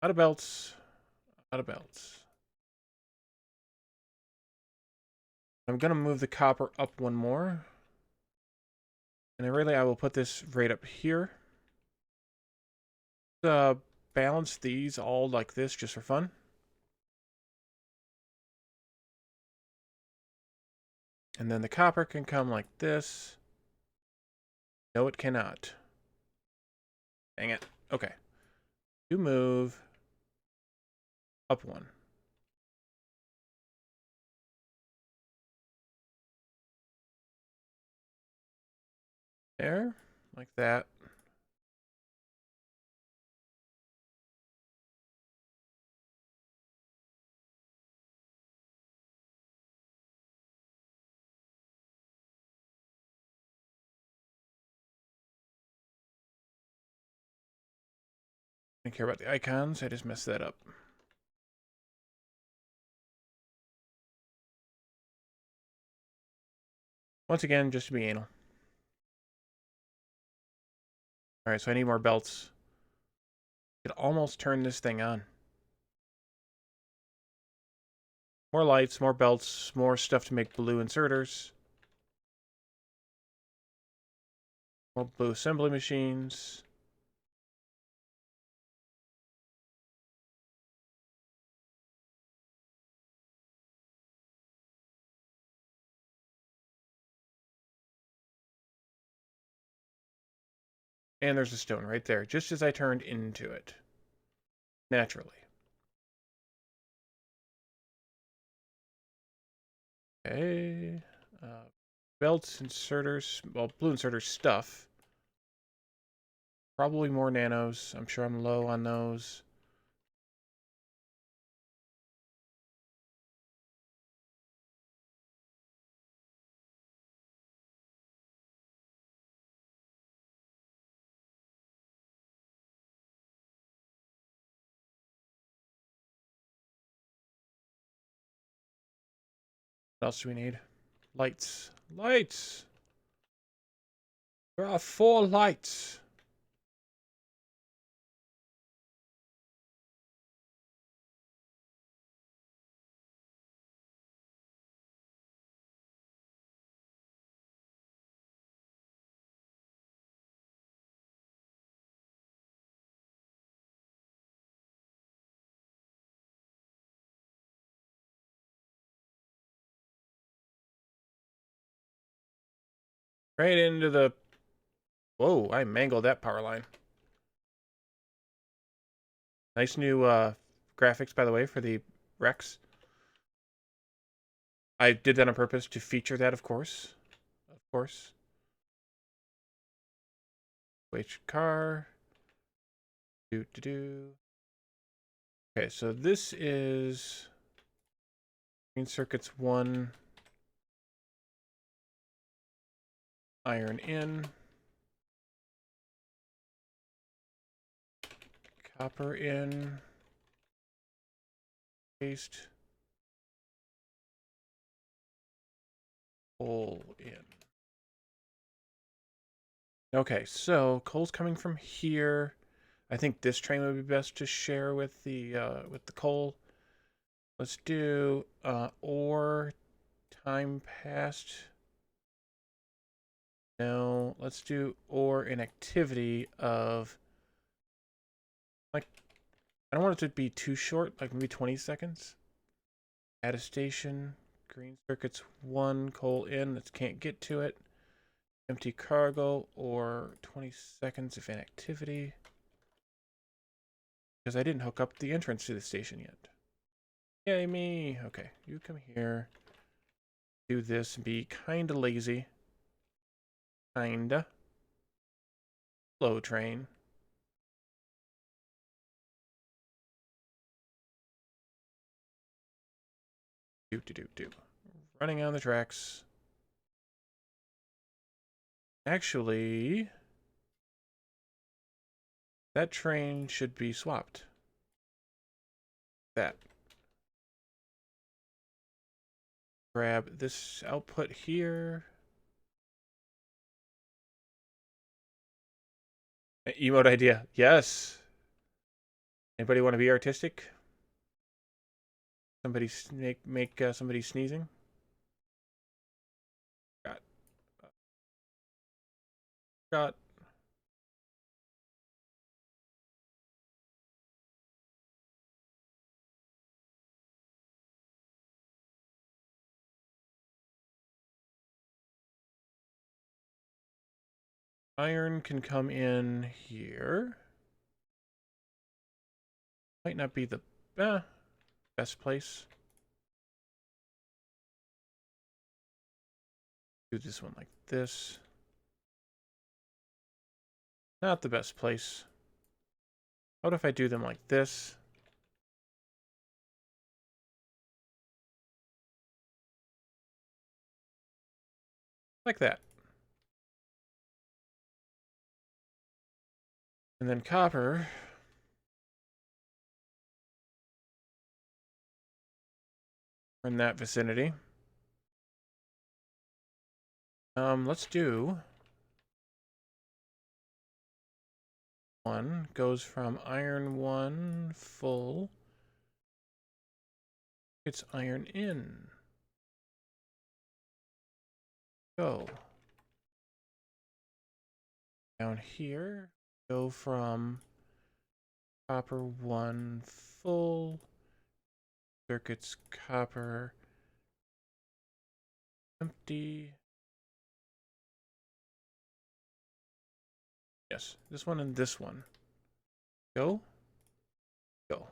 Out of belts. Out of belts. I'm going to move the copper up 1 more. And then really I will put this right up here. Balance these all like this just for fun. And then the copper can come like this. No, it cannot. Dang it. Okay. You move up 1. There, like that. I don't care about the icons, I just messed that up. Once again, just to be anal. Alright, so I need more belts. I could almost turn this thing on. More lights, more belts, more stuff to make blue inserters. More blue assembly machines. And there's a stone right there, just as I turned into it. Naturally. Okay. Belts, inserters, well, blue inserter stuff. Probably more nanos. I'm sure I'm low on those. What else do we need? Lights. Lights! There are 4 lights! Right into the... Whoa, I mangled that power line. Nice new graphics, by the way, for the Rex. I did that on purpose to feature that, of course. Of course. Wait, car. Do. Okay, so this is green circuits 1. Iron in. Copper in. Paste. Coal in. Okay, so coal's coming from here. I think this train would be best to share with the coal. Let's do ore time passed. No, let's do ore in activity of, like, I don't want it to be too short, like maybe 20 seconds. Add a station, green circuits 1, coal in, let's can't get to it. Empty cargo or 20 seconds of inactivity. Because I didn't hook up the entrance to the station yet. Yay me! Okay, you come here. Do this and be kinda lazy. Kinda. Slow train. Do. Running on the tracks. Actually, that train should be swapped. That. Grab this output here. Emote idea. Yes. Anybody want to be artistic? Somebody make somebody sneezing. Got. Iron can come in here. Might not be the best place. Do this one like this. Not the best place. What if I do them like this? Like that. And then copper. In that vicinity. Let's do 1 goes from iron 1 full. It's iron in. Go. Down here, go from copper 1 full. Circuits copper empty. Yes, this one and this one. Go. Go.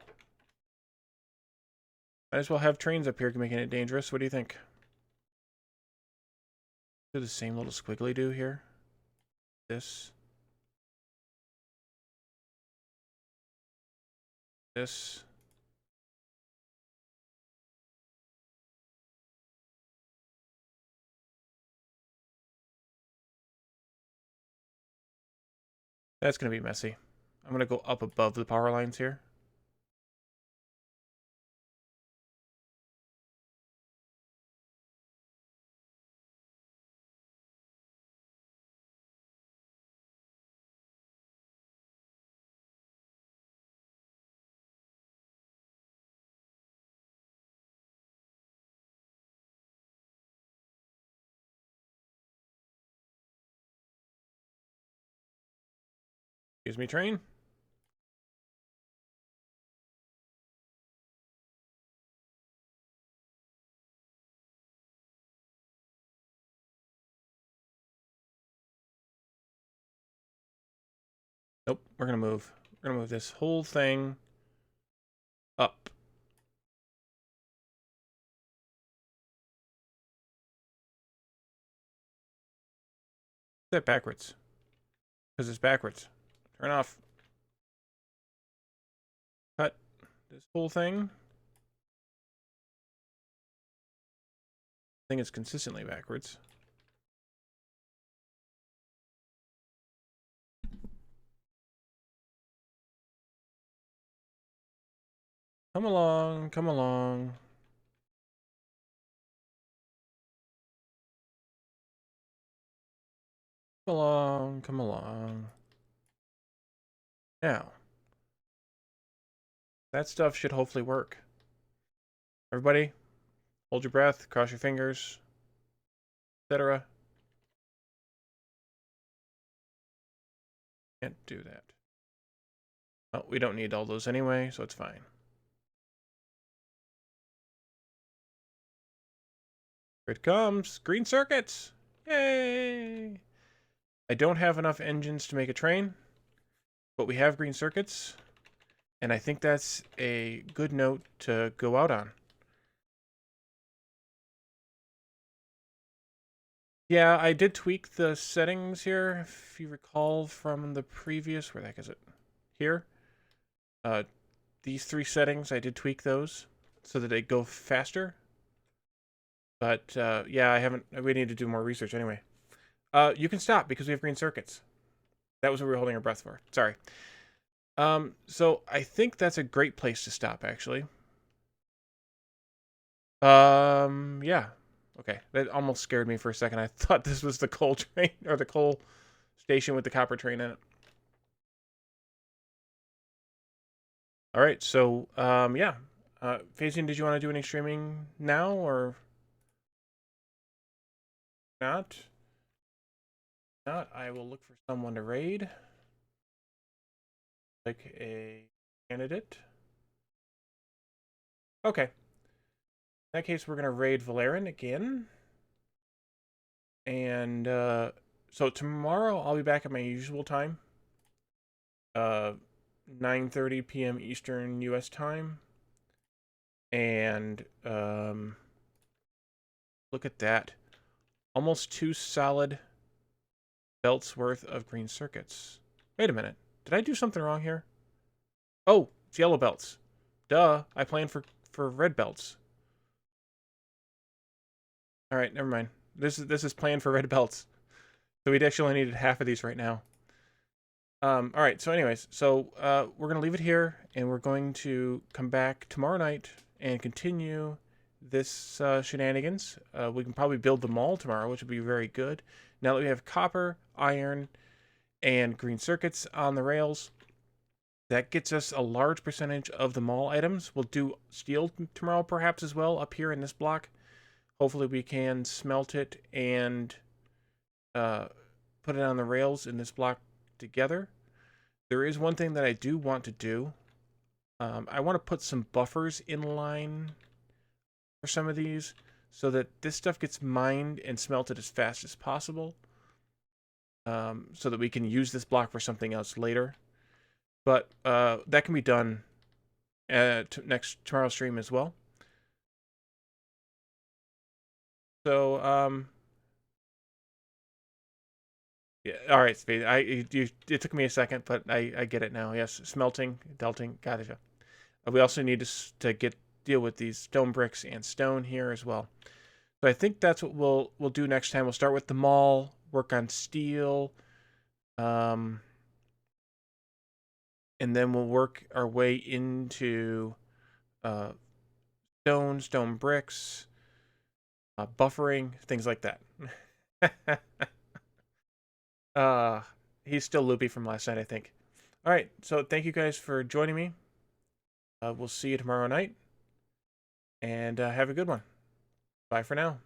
Might as well have trains up here making it dangerous. What do you think? Do the same little squiggly do here. This. this. That's going to be messy. I'm going to go up above the power lines here. Excuse me, train. Nope, we're going to move. We're going to move this whole thing up. That backwards. Because it's backwards. Turn off. Cut this whole thing. I think it's consistently backwards. Come along, come along. Come along, come along. Now, that stuff should hopefully work. Everybody, hold your breath, cross your fingers, etc. Can't do that. Oh, we don't need all those anyway, so it's fine. Here it comes. Green circuits. Yay! I don't have enough engines to make a train, but we have green circuits, and I think that's a good note to go out on. Yeah, I did tweak the settings here, if you recall from the previous, where the heck is it? Here. These 3 settings, I did tweak those so that they go faster. But yeah, we need to do more research anyway. You can stop because we have green circuits. That was what we were holding our breath for. Sorry. So I think that's a great place to stop, actually. Yeah. Okay. That almost scared me for a second. I thought this was the coal train, or the coal station with the copper train in it. All right. So, yeah. Phasian, did you want to do any streaming now, or not? Not, I will look for someone to raid. Like a candidate. Okay. In that case, we're going to raid Valerian again. And so tomorrow I'll be back at my usual time. 9:30 p.m. Eastern US time. And look at that. Almost 2 solid belts worth of green circuits. Wait a minute. Did I do something wrong here? Oh, it's yellow belts. Duh. I planned for red belts. All right, never mind. This is planned for red belts. So we'd actually only needed half of these right now. All right, so anyways, so we're going to leave it here, and we're going to come back tomorrow night and continue this shenanigans. We can probably build the mall tomorrow, which would be very good. Now that we have copper, iron, and green circuits on the rails, that gets us a large percentage of the mall items. We'll do steel tomorrow perhaps as well up here in this block. Hopefully we can smelt it and put it on the rails in this block together. There is one thing that I do want to do. I want to put some buffers in line for some of these so that this stuff gets mined and smelted as fast as possible, so that we can use this block for something else later. But that can be done tomorrow's stream as well. So yeah, all right, Speed. It took me a second, but I get it now. Yes, smelting, delting, gotcha. We also need to deal with these stone bricks and stone here as well. So I think that's what we'll do next time. We'll start with the mall, work on steel, and then we'll work our way into stone bricks, buffering, things like that. uh, he's still loopy from last night, I think. All right, so thank you guys for joining me. We'll see you tomorrow night, and have a good one. Bye for now.